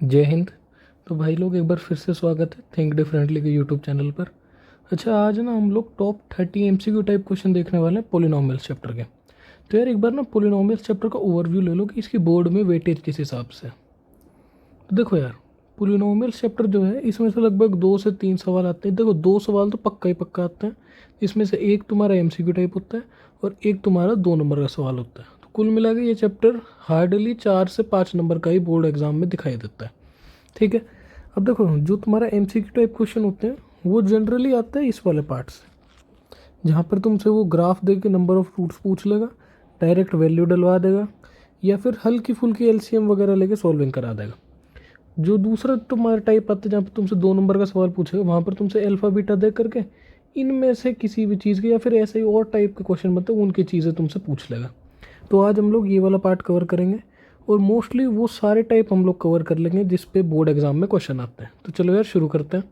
जय हिंद। तो भाई लोग एक बार फिर से स्वागत है थिंक डिफरेंटली के यूट्यूब चैनल पर। अच्छा, आज ना हम लोग टॉप 30 एमसीक्यू टाइप क्वेश्चन देखने वाले हैं पोलिनोमियल्स चैप्टर के। तो यार एक बार ना पोलिनोमियल्स चैप्टर का ओवरव्यू ले लो कि इसकी बोर्ड में वेटेज किस हिसाब से है। तो देखो यार, पोलिनोमियल्स चैप्टर जो है इसमें से लगभग 2 से 3 सवाल आते हैं। देखो, 2 सवाल तो पक्का ही पक्का आते हैं, इसमें से एक तुम्हारा एमसीक्यू टाइप होता है और एक तुम्हारा 2 नंबर का सवाल होता है। तो कुल मिला के ये चैप्टर हार्डली 4 से 5 नंबर का ही बोर्ड एग्जाम में दिखाई देता है। ठीक है। अब देखो, जो तुम्हारा एमसीक्यू टाइप क्वेश्चन होते हैं वो जनरली आता है इस वाले पार्ट से, जहाँ पर तुमसे वो ग्राफ दे के नंबर ऑफ रूट्स पूछ लेगा, डायरेक्ट वैल्यू डलवा देगा, या फिर हल्की फुल्की एलसीएम वगैरह लेके सॉल्विंग करा देगा। जो दूसरा तुम्हारा टाइप आता है जहाँ पर तुमसे 2 नंबर का सवाल पूछेगा, वहाँ पर तुमसे अल्फा बीटा दे करके इनमें से किसी भी चीज़ के या फिर ऐसे ही और टाइप के क्वेश्चन मतलब उनकी चीज़ें तुमसे पूछ लेगा। तो आज हम लोग ये वाला पार्ट कवर करेंगे और मोस्टली वो सारे टाइप हम लोग कवर कर लेंगे जिस पे बोर्ड एग्जाम में क्वेश्चन आते हैं। तो चलो यार शुरू करते हैं।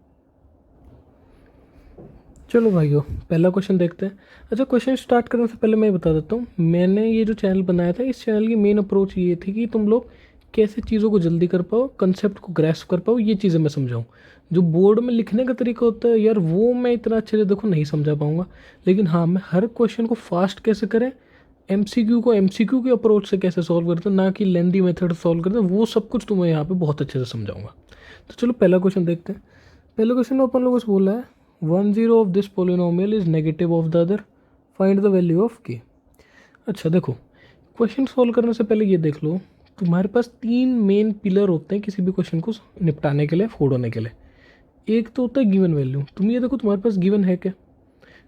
चलो भाइयों, पहला क्वेश्चन देखते हैं। अच्छा, क्वेश्चन स्टार्ट करने से पहले मैं बता देता हूँ, मैंने ये जो चैनल बनाया था इस चैनल की मेन अप्रोच ये थी कि तुम लोग कैसे चीज़ों को जल्दी कर पाओ, कंसेप्ट को ग्रैस्प कर पाओ, ये चीज़ें मैं समझाऊँ। जो बोर्ड में लिखने का तरीका होता है यार, वो मैं इतना अच्छे से देखो नहीं समझा पाऊँगा, लेकिन हाँ मैं हर क्वेश्चन को फास्ट कैसे करें, एमसीक्यू को एमसीक्यू के अप्रोच से कैसे सॉल्व करते हैं, ना कि लेंदी मेथड सॉल्व करते हैं, वो सब कुछ तुम्हें यहाँ पे बहुत अच्छे से समझाऊंगा। तो चलो पहला क्वेश्चन देखते हैं। पहले क्वेश्चन में अपन लोगों से बोला है 1 0 of this polynomial is negative of the other, find the value of के। अच्छा देखो, क्वेश्चन सॉल्व करने से पहले ये देख लो, तुम्हारे पास 3 मेन पिलर होते हैं किसी भी क्वेश्चन को निपटाने के लिए, फोड़ने के लिए। एक तो होता है गिवन वैल्यू, तुम ये देखो तुम्हारे पास गिवन है क्या।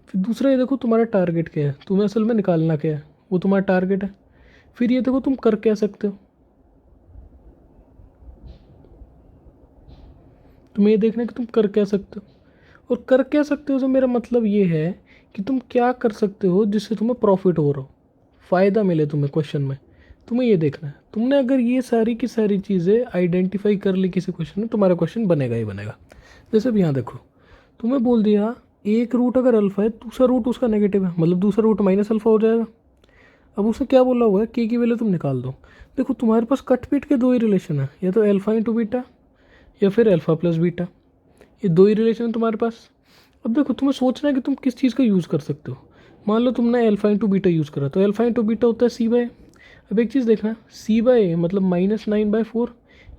फिर दूसरा ये देखो तुम्हारा टारगेट क्या है, तुम्हें असल में निकालना क्या है, वो तुम्हारा टारगेट है। फिर ये देखो तुम कर क्या सकते हो, तुम्हें ये देखना है कि तुम कर क्या सकते हो। और कर क्या सकते हो से मेरा मतलब ये है कि तुम क्या कर सकते हो जिससे तुम्हें प्रॉफिट हो रहा हो, फ़ायदा मिले तुम्हें क्वेश्चन में। तुम्हें ये देखना है, तुमने अगर ये सारी की सारी चीज़ें आइडेंटिफाई कर ली किसी क्वेश्चन में, तुम्हारा क्वेश्चन बनेगा ही बनेगा। जैसे अब यहाँ देखो, तुम्हें बोल दिया एक रूट अगर अल्फ़ा है, दूसरा रूट उसका नेगेटिव है, मतलब दूसरा रूट माइनस अल्फ़ा हो जाएगा। अब उसने क्या बोला हुआ है, के की वैल्यू तुम निकाल दो। देखो तुम्हारे पास कट पीट के दो ही रिलेशन है, या तो अल्फ़ा इंटू बीटा या फिर अल्फ़ा प्लस बीटा, ये दो ही रिलेशन है तुम्हारे पास। अब देखो तुम्हें सोचना है कि तुम किस चीज़ का यूज़ कर सकते हो। मान लो तुमने अल्फ़ा इंटू बीटा यूज़ करा, तो अल्फ़ा इंटू बीटा होता है सी बाय। अब एक चीज़ देखना, सी बाय मतलब -9/4,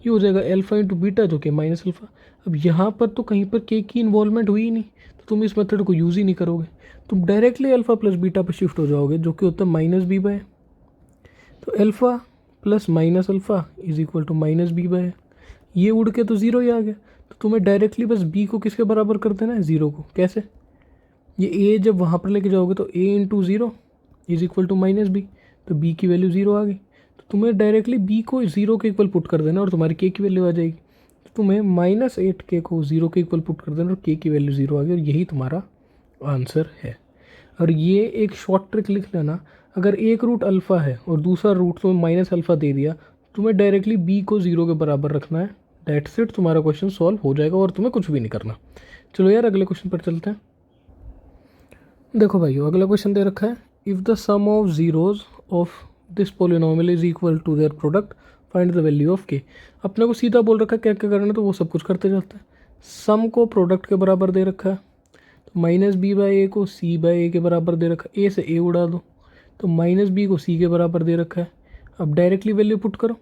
ये हो जाएगा अल्फ़ा इंटू बीटा जो कि माइनस अल्फ़ा। अब यहाँ पर तो कहीं पर के की इन्वॉल्वमेंट हुई ही नहीं, तो तुम इस मेथड को यूज़ ही नहीं करोगे, तुम डायरेक्टली अल्फ़ा प्लस बीटा पर शिफ्ट हो जाओगे जो कि होता है -b/। तो alpha plus minus alpha is equal to -b/। ये उड़ के तो ज़ीरो ही आ गया, तो तुम्हें डायरेक्टली बस बी को किसके बराबर कर देना है, ज़ीरो को। कैसे, ये ए जब वहाँ पर लेके जाओगे तो a into zero is equal to -b, तो बी की वैल्यू ज़ीरो आ गई। तो तुम्हें डायरेक्टली बी को ज़ीरो के इक्वल पुट कर देना और तुम्हारी के की वैल्यू आ जाएगी। तो तुम्हें -8k को ज़ीरो के इक्वल पुट कर देना और के की वैल्यू ज़ीरो आ गई, और यही तुम्हारा आंसर है। और ये एक शॉर्ट ट्रिक लिख लेना, अगर एक रूट अल्फ़ा है और दूसरा रूट तुम्हें माइनस अल्फ़ा दे दिया, तुम्हें डायरेक्टली बी को ज़ीरो के बराबर रखना है। डेट्स इट, तुम्हारा क्वेश्चन सॉल्व हो जाएगा और तुम्हें कुछ भी नहीं करना। चलो यार अगले क्वेश्चन पर चलते हैं। देखो भाइयों, अगला क्वेश्चन दे रखा है, if the sum of zeroes of this polynomial is equal to their product, find the value of k. अपने को सीधा बोल रखा है क्या क्या करना है, तो वो सब कुछ करते जाते हैं। सम को प्रोडक्ट के बराबर दे रखा है, तो -b/a को c/a के बराबर दे रखा है, a से a उड़ा दो, तो -b को c के बराबर दे रखा है। अब डायरेक्टली वैल्यू पुट करो,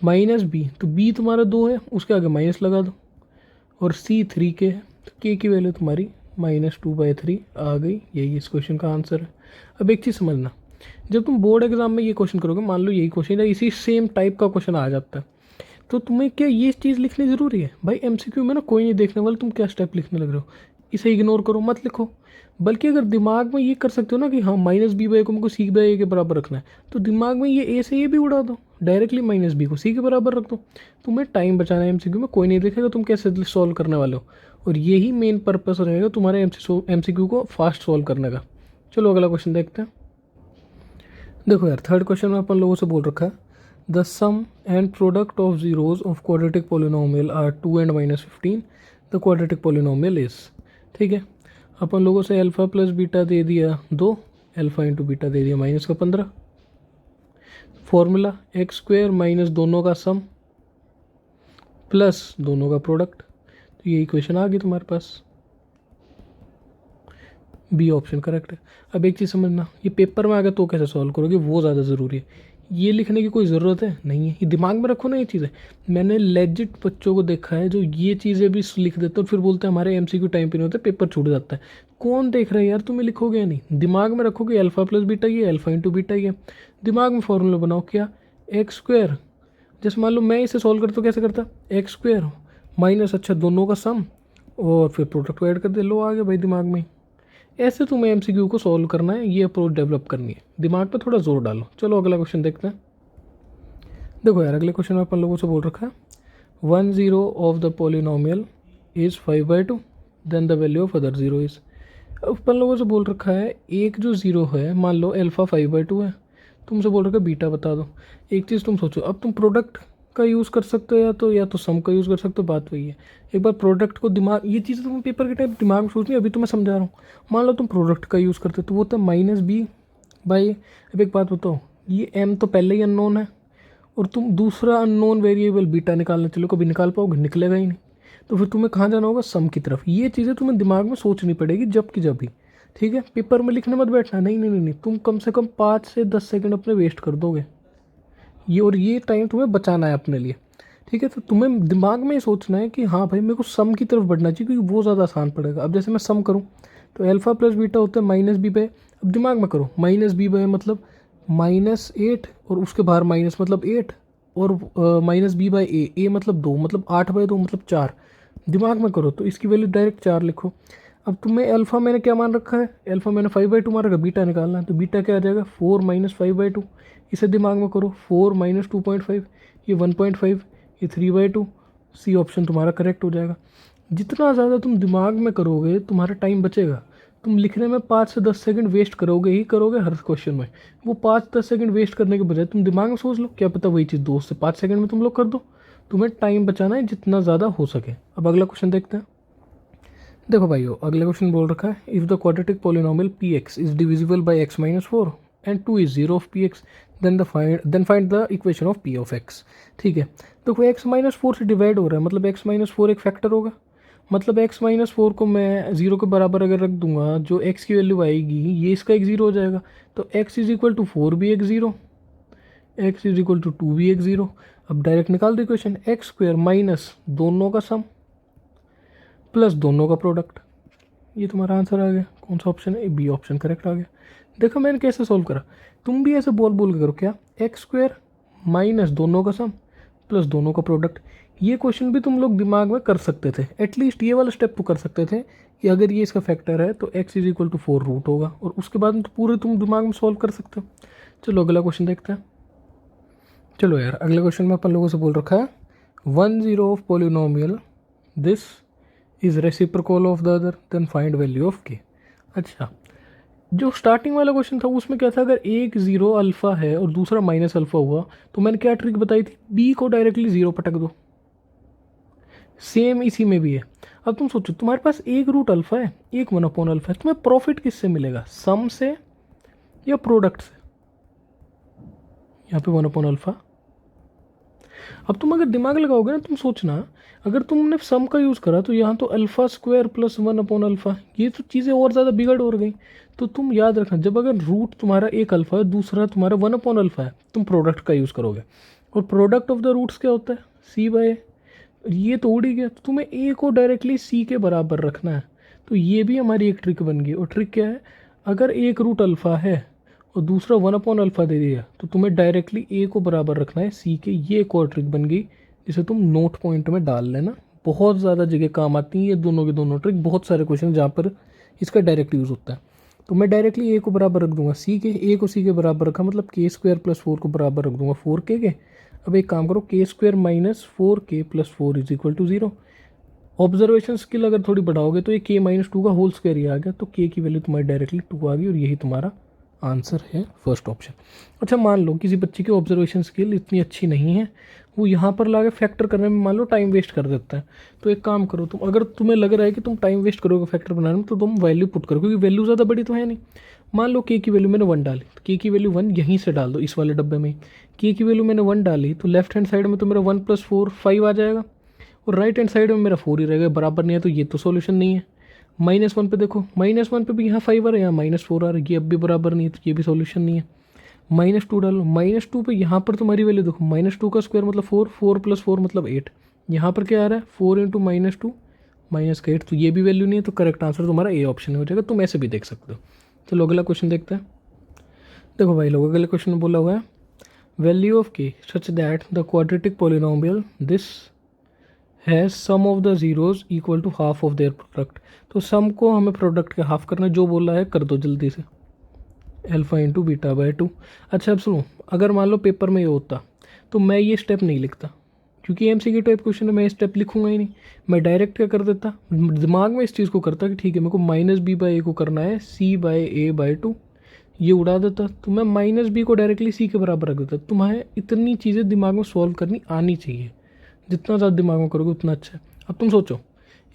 -b, तो b तुम्हारा 2 है, उसके आगे माइनस लगा दो, और c 3 के है, तो k की वैल्यू तुम्हारी -2/3 आ गई। यही इस क्वेश्चन का आंसर है। अब एक चीज़ समझना, जब तुम बोर्ड एग्जाम में ये क्वेश्चन करोगे, मान लो यही क्वेश्चन या इसी सेम टाइप का क्वेश्चन आ जाता है, तो तुम्हें क्या ये चीज़ लिखनी ज़रूरी है? भाई एमसीक्यू में ना कोई नहीं देखने वाला तुम क्या स्टेप लिखने लग रहे हो, इसे इग्नोर करो, मत लिखो। बल्कि अगर दिमाग में ये कर सकते हो ना कि हाँ -b/a को मुझको c/a के बराबर रखना है, तो दिमाग में ये ए से ये भी उड़ा दो, डायरेक्टली -b को c के बराबर रख दो। तुम्हें टाइम बचाना है, एमसीक्यू में कोई नहीं देखेगा तुम कैसे सॉल्व करने वाले हो, और यही मेन पर्पस रहेगा तुम्हारे एमसीक्यू को फास्ट सॉल्व करने का। चलो अगला क्वेश्चन देखते हैं। देखो यार, थर्ड क्वेश्चन में अपन लोगों से बोल रखा है, the sum and product of zeroes of quadratic polynomial are 2 and -15, the quadratic polynomial is. ठीक है, अपन लोगों से अल्फ़ा प्लस बीटा दे दिया 2, अल्फ़ा इंटू बीटा दे दिया -15। फॉर्मूला x² माइनस दोनों का सम, प्लस दोनों का प्रोडक्ट। तो ये इक्वेशन आ गई तुम्हारे पास, बी ऑप्शन करेक्ट है। अब एक चीज़ समझना, ये पेपर में आ गया तो कैसे सॉल्व करोगे वो ज़्यादा ज़रूरी है। ये लिखने की कोई ज़रूरत है नहीं है, ये दिमाग में रखो ना ये चीज़ें। मैंने लेजिट बच्चों को देखा है जो ये चीज़ें भी लिख देते और फिर बोलते हैं हमारे एमसीक्यू टाइम पे नहीं होते, पेपर छूट जाता है। कौन देख रहा है यार, तुम्हें लिखोगे या नहीं, दिमाग में रखोगे अल्फा प्लस बीटा ये अल्फा इंटू बीटा ये। दिमाग में फॉर्मूला बनाओ क्या, एक्स स्क्वायर, जैसे मान लो मैं इसे सॉल्व करता तो कैसे करता, एक्स स्क्वायर माइनस अच्छा दोनों का सम और फिर प्रोडक्ट को ऐड कर दे, लो आ गया भाई दिमाग में। ऐसे तुम्हें एमसीक्यू को सॉल्व करना है, ये अप्रोच डेवलप करनी है, दिमाग पे थोड़ा जोर डालो। चलो अगला क्वेश्चन देखते हैं। देखो यार अगले क्वेश्चन में अपन लोगों से बोल रखा है 1/0 of the polynomial is 5/2 then the value of other zero is. अपन लोगों से बोल रखा है एक जो ज़ीरो है, मान लो अल्फ़ा 5/2 है, तुमसे बोल रखा है बीटा बता दो। एक चीज़ तुम सोचो, अब तुम प्रोडक्ट का यूज़ कर सकते हो या तो सम का यूज़ कर सकते हो, बात वही है। एक बार प्रोडक्ट को दिमाग, ये चीज़ें तुम्हें पेपर के टाइम दिमाग में सोचनी, अभी तो मैं समझा रहा हूँ। मान लो तुम प्रोडक्ट का यूज़ करते हो तो वो होता है माइनस बी बाई। अब एक बात बताओ, ये एम तो पहले ही अननोन है और तुम दूसरा अननोन वेरिएबल बीटा निकालने चलो, कभी निकाल पाओगे, निकलेगा ही नहीं। तो फिर तुम्हें कहाँ जाना होगा, सम की तरफ। ये चीज़ें तुम्हें दिमाग में सोचनी पड़ेगी जब की जब भी, ठीक है। पेपर में लिखने मत बैठना, नहीं नहीं नहीं नहीं, तुम कम से कम 5 से 10 सेकंड अपने वेस्ट कर दोगे ये, और ये टाइम तुम्हें बचाना है अपने लिए, ठीक है। तो तुम्हें दिमाग में ये सोचना है कि हाँ भाई मेरे को सम की तरफ बढ़ना चाहिए क्योंकि वो ज़्यादा आसान पड़ेगा। अब जैसे मैं सम करूँ तो अल्फ़ा प्लस बीटा होता है माइनस बी बाय, अब दिमाग में करो माइनस बी बाय मतलब -8 और उसके बाहर माइनस मतलब 8 और माइनस बी बाई ए मतलब 2 मतलब 8/2 मतलब 4। दिमाग में करो तो इसकी वैल्यू डायरेक्ट 4 लिखो। अब तुम्हें अल्फ़ा मैंने क्या मान रखा है, अल्फ़ा मैंने 5/2 मान रखा, बीटा निकालना है तो बीटा क्या आ जाएगा 4 - 5/2। इसे दिमाग में करो 4 - 2.5 ये 1.5 ये 3/2, सी ऑप्शन तुम्हारा करेक्ट हो जाएगा। जितना ज़्यादा तुम दिमाग में करोगे तुम्हारा टाइम बचेगा। तुम लिखने में 5 से 10 सेकंड वेस्ट करोगे ही करोगे हर क्वेश्चन में, वो 5-10 सेकंड वेस्ट करने के बजाय तुम दिमाग में सोच लो, क्या पता वही चीज़ 2 से 5 सेकंड में तुम लोग कर दो। तुम्हें टाइम बचाना है जितना ज़्यादा हो सके। अब अगला क्वेश्चन देखते हैं। देखो भाइयों अगला क्वेश्चन बोल रखा है if the quadratic polynomial p x is divisible by x minus 4 and 2 is 0 of p x then find the equation of p of x. ठीक है, देखो एक्स माइनस 4 से डिवाइड हो रहा है मतलब एक्स माइनस 4 एक फैक्टर होगा, मतलब x माइनस 4 को मैं 0 के बराबर अगर रख दूंगा जो x की वैल्यू आएगी ये इसका एक 0 हो जाएगा। तो x इज इक्वल टू 4 भी एक 0, x इज इक्वल टू 2 भी एक 0। अब डायरेक्ट निकाल दो इक्वेशन, एक्स स्क्वायर माइनस दोनों का सम प्लस दोनों का प्रोडक्ट, ये तुम्हारा आंसर आ गया। कौन सा ऑप्शन है, बी ऑप्शन करेक्ट आ गया। देखो मैंने कैसे सॉल्व करा, तुम भी ऐसे बोल बोल के करो क्या, एक्स स्क्वायर माइनस दोनों का सम प्लस दोनों का प्रोडक्ट। ये क्वेश्चन भी तुम लोग दिमाग में कर सकते थे, एटलीस्ट ये वाला स्टेप तो कर सकते थे कि अगर ये इसका फैक्टर है तो x is equal to 4 root होगा, और उसके बाद में तो पूरे तुम दिमाग में सॉल्व कर सकते हो। चलो अगला क्वेश्चन देखते हैं। चलो यार अगले क्वेश्चन में अपन लोगों से बोल रखा है 1/0 of polynomial this is reciprocal of the other than find value of के। अच्छा, जो स्टार्टिंग वाला क्वेश्चन था उसमें क्या था, अगर एक 0 अल्फ़ा है और दूसरा माइनस अल्फ़ा हुआ तो मैंने क्या ट्रिक बताई थी, बी को डायरेक्टली 0 पटक दो। सेम इसी में भी है। अब तुम सोचो तुम्हारे पास एक रूट अल्फ़ा है एक 1 अल्फ़ा है, तुम्हें प्रॉफिट किससे मिलेगा, सम से या प्रोडक्ट से। यहाँ पे 1 अल्फ़ा। अब तुम अगर दिमाग लगाओगे ना, तुम सोचना अगर तुमने सम का यूज़ करा तो यहाँ तो अल्फ़ा स्क्वायर प्लस 1/अल्फ़ा, ये तो चीज़ें और ज़्यादा बिगड़ हो गई। तो तुम याद रखना जब अगर रूट तुम्हारा एक अल्फ़ा है दूसरा तुम्हारा 1/अल्फ़ा है, तुम प्रोडक्ट का यूज़ करोगे, और प्रोडक्ट ऑफ द रूट्स क्या होता है, सी बाय। ये तो उड़ ही गया, तो तुम्हें ए को डायरेक्टली सी के बराबर रखना है। तो ये भी हमारी एक ट्रिक बन गई, और ट्रिक क्या है, अगर एक रूट अल्फ़ा है और दूसरा 1/अल्फ़ा दे दिया तो तुम्हें डायरेक्टली ए को बराबर रखना है सी के। ये एक और ट्रिक बन गई जिसे तुम नोट पॉइंट में डाल लेना, बहुत ज़्यादा जगह काम आती हैं ये दोनों की दोनों ट्रिक। बहुत सारे क्वेश्चन जहाँ पर इसका डायरेक्ट यूज़ होता है। तो मैं डायरेक्टली ए को बराबर रख दूंगा सी के, ए को सी के बराबर रखा मतलब के स्क्वायर प्लस 4 को बराबर रख दूंगा 4 के। अब एक काम करो, के square minus 4 k plus 4 is equal to 0। Observation skill अगर थोड़ी बढ़ाओगे तो ये के माइनस 2 का होल स्क्वायर ही आ गया, तो के की वैल्यू तुम्हारी डायरेक्टली 2 आ गई, और यही तुम्हारा आंसर है फर्स्ट ऑप्शन। अच्छा मान लो किसी बच्चे की ऑब्जर्वेशन स्किल इतनी अच्छी नहीं है, वो यहाँ पर लाके फैक्टर करने में मान लो टाइम वेस्ट कर देता है, तो एक काम करो तुम, अगर तुम्हें लग रहा है कि तुम टाइम वेस्ट करोगे फैक्टर बनाने में तो तुम वैल्यू पुट करो, क्योंकि वैल्यू ज़्यादा बड़ी तो है नहीं। मान लो के की वैल्यू मैंने 1 डाली, तो के की वैल्यू 1 यहीं से डाल दो इस वाले डब्बे में। के की वैल्यू मैंने 1 डाली तो लेफ्ट हैंड साइड में तो मेरा 1 + 4 5 आ जाएगा। और राइट हैंड साइड में मेरा 4 ही रहेगा, बराबर नहीं है तो ये तो सॉल्यूशन नहीं है। -1 पे देखो, -1 पे भी यहाँ 5 आ रहा है, यहाँ -4 आ रहा है, ये अब भी बराबर नहीं है तो ये भी सॉल्यूशन नहीं है। -2 डालो, -2 पे यहाँ पर तुम्हारी वैल्यू देखो, -2 का स्क्वायर मतलब 4, 4 + 4 मतलब 8। यहाँ पर क्या आ रहा है 4 × -2 -8, तो ये भी वैल्यू नहीं है, तो करेक्ट आंसर तुम्हारा ए ऑप्शन हो जाएगा। तुम ऐसे भी देख सकते हो। चलो अगला क्वेश्चन देखते हैं। देखो भाई लोग, अगले क्वेश्चन में बोला हुआ है value of k such that the quadratic polynomial this has sum of the zeroes equal to half of their product. तो सम को हमें प्रोडक्ट के हाफ करना है, जो बोला है कर दो जल्दी से, अल्फा × β/2। अच्छा अब सुनो, अगर मान लो पेपर में ये होता तो मैं ये स्टेप नहीं लिखता, क्योंकि MCQ टाइप क्वेश्चन है, मैं स्टेप लिखूंगा ही नहीं। मैं डायरेक्ट क्या कर देता, दिमाग में इस चीज़ को करता कि ठीक है मेरे को -b/a को करना है c/a/2, ये उड़ा देता, तो मैं -b को डायरेक्टली c के बराबर रख देता। तुम्हें इतनी चीज़ें दिमाग में सॉल्व करनी आनी चाहिए, जितना ज़्यादा दिमाग में करोगे उतना अच्छा है। अब तुम सोचो,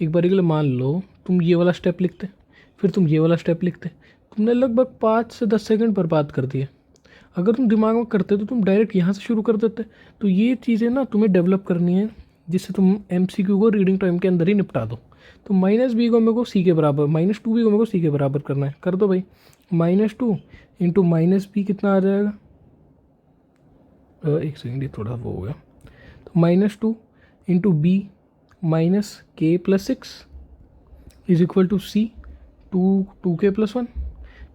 एक बार के लिए मान लो तुम ये वाला स्टेप लिखते, फिर तुम ये वाला स्टेप लिखते, तुमने लगभग 5 से 10 सेकंड बर्बाद कर दिए। अगर तुम दिमाग में करते तो तुम डायरेक्ट यहाँ से शुरू कर देते। तो ये चीज़ें ना तुम्हें डेवलप करनी है, जिससे तुम MCQ को रीडिंग टाइम के अंदर ही निपटा दो। तो -b को मेरे को c के बराबर, -2b को मेरे को c के बराबर करना है, कर दो भाई। -2 × -b कितना आ जाएगा, एक सेकेंड, ये थोड़ा वो हो गया। तो -2 × b -k + 6 = c 2k + 1।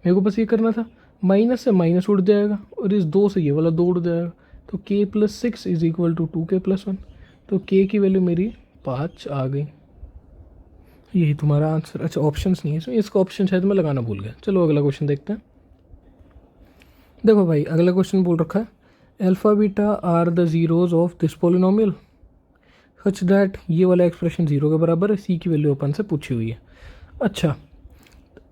मेरे को बस ये करना था, माइनस से माइनस उड़ जाएगा और इस 2 से ये वाला 2 उड़ जाएगा, तो k + 6 = 2k + 1। तो k की वैल्यू मेरी 5 आ गई। यही तुम्हारा आंसर। अच्छा ऑप्शंस नहीं है इसमें, इसका ऑप्शन शायद मैं लगाना भूल गया। चलो अगला क्वेश्चन देखते हैं। देखो भाई अगला क्वेश्चन बोल रखा है alpha beta are the zeros of this polynomial such that, ये वाला एक्सप्रेशन 0 के बराबर है, c की वैल्यू अपन से पूछी हुई है। अच्छा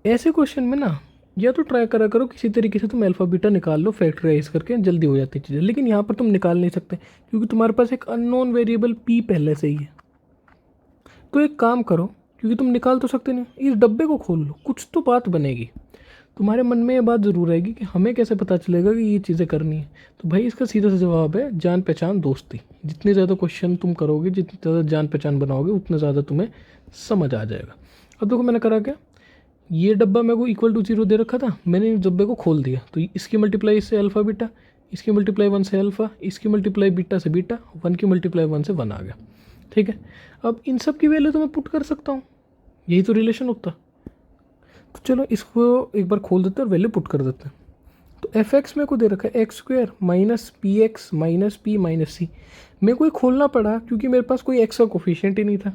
ऐसे क्वेश्चन में ना या तो ट्राई करा करो किसी तरीके से तुम अल्फा बीटा निकाल लो, फैक्टराइज करके जल्दी हो जाती चीज़ें, लेकिन यहाँ पर तुम निकाल नहीं सकते क्योंकि तुम्हारे पास एक अननोन वेरिएबल p पहले से ही है। तो एक काम करो, क्योंकि तुम निकाल तो सकते नहीं, इस डब्बे को खोल लो, कुछ तो बात बनेगी। तुम्हारे मन में ये बात ज़रूर रहेगी कि हमें कैसे पता चलेगा कि ये चीज़ें करनी है। तो भाई इसका सीधा सा जवाब है जान पहचान दोस्ती। जितने ज़्यादा क्वेश्चन तुम करोगे, जितनी ज़्यादा जान पहचान बनाओगे, उतना ज़्यादा तुम्हें समझ आ जाएगा। अब देखो मैंने करा क्या, ये डब्बा मेरे को = 0 दे रखा था, मैंने इस डब्बे को खोल दिया, तो इसकी मल्टीप्लाई इससे अल्फा बीटा, इसकी मल्टीप्लाई 1 से अल्फा, इसकी मल्टीप्लाई बीटा से बीटा, 1 की मल्टीप्लाई 1 से 1 आ गया। ठीक है, अब इन सब की वैल्यू तो मैं पुट कर सकता हूँ, यही तो रिलेशन होता। तो चलो इसको एक बार खोल देते हैं और वैल्यू पुट कर देते हैं। तो f(x) मेरे को दे रखा है x² - px - p - c। मेरे को ये खोलना पड़ा क्योंकि मेरे पास कोई x का कोफिशिएंट ही नहीं था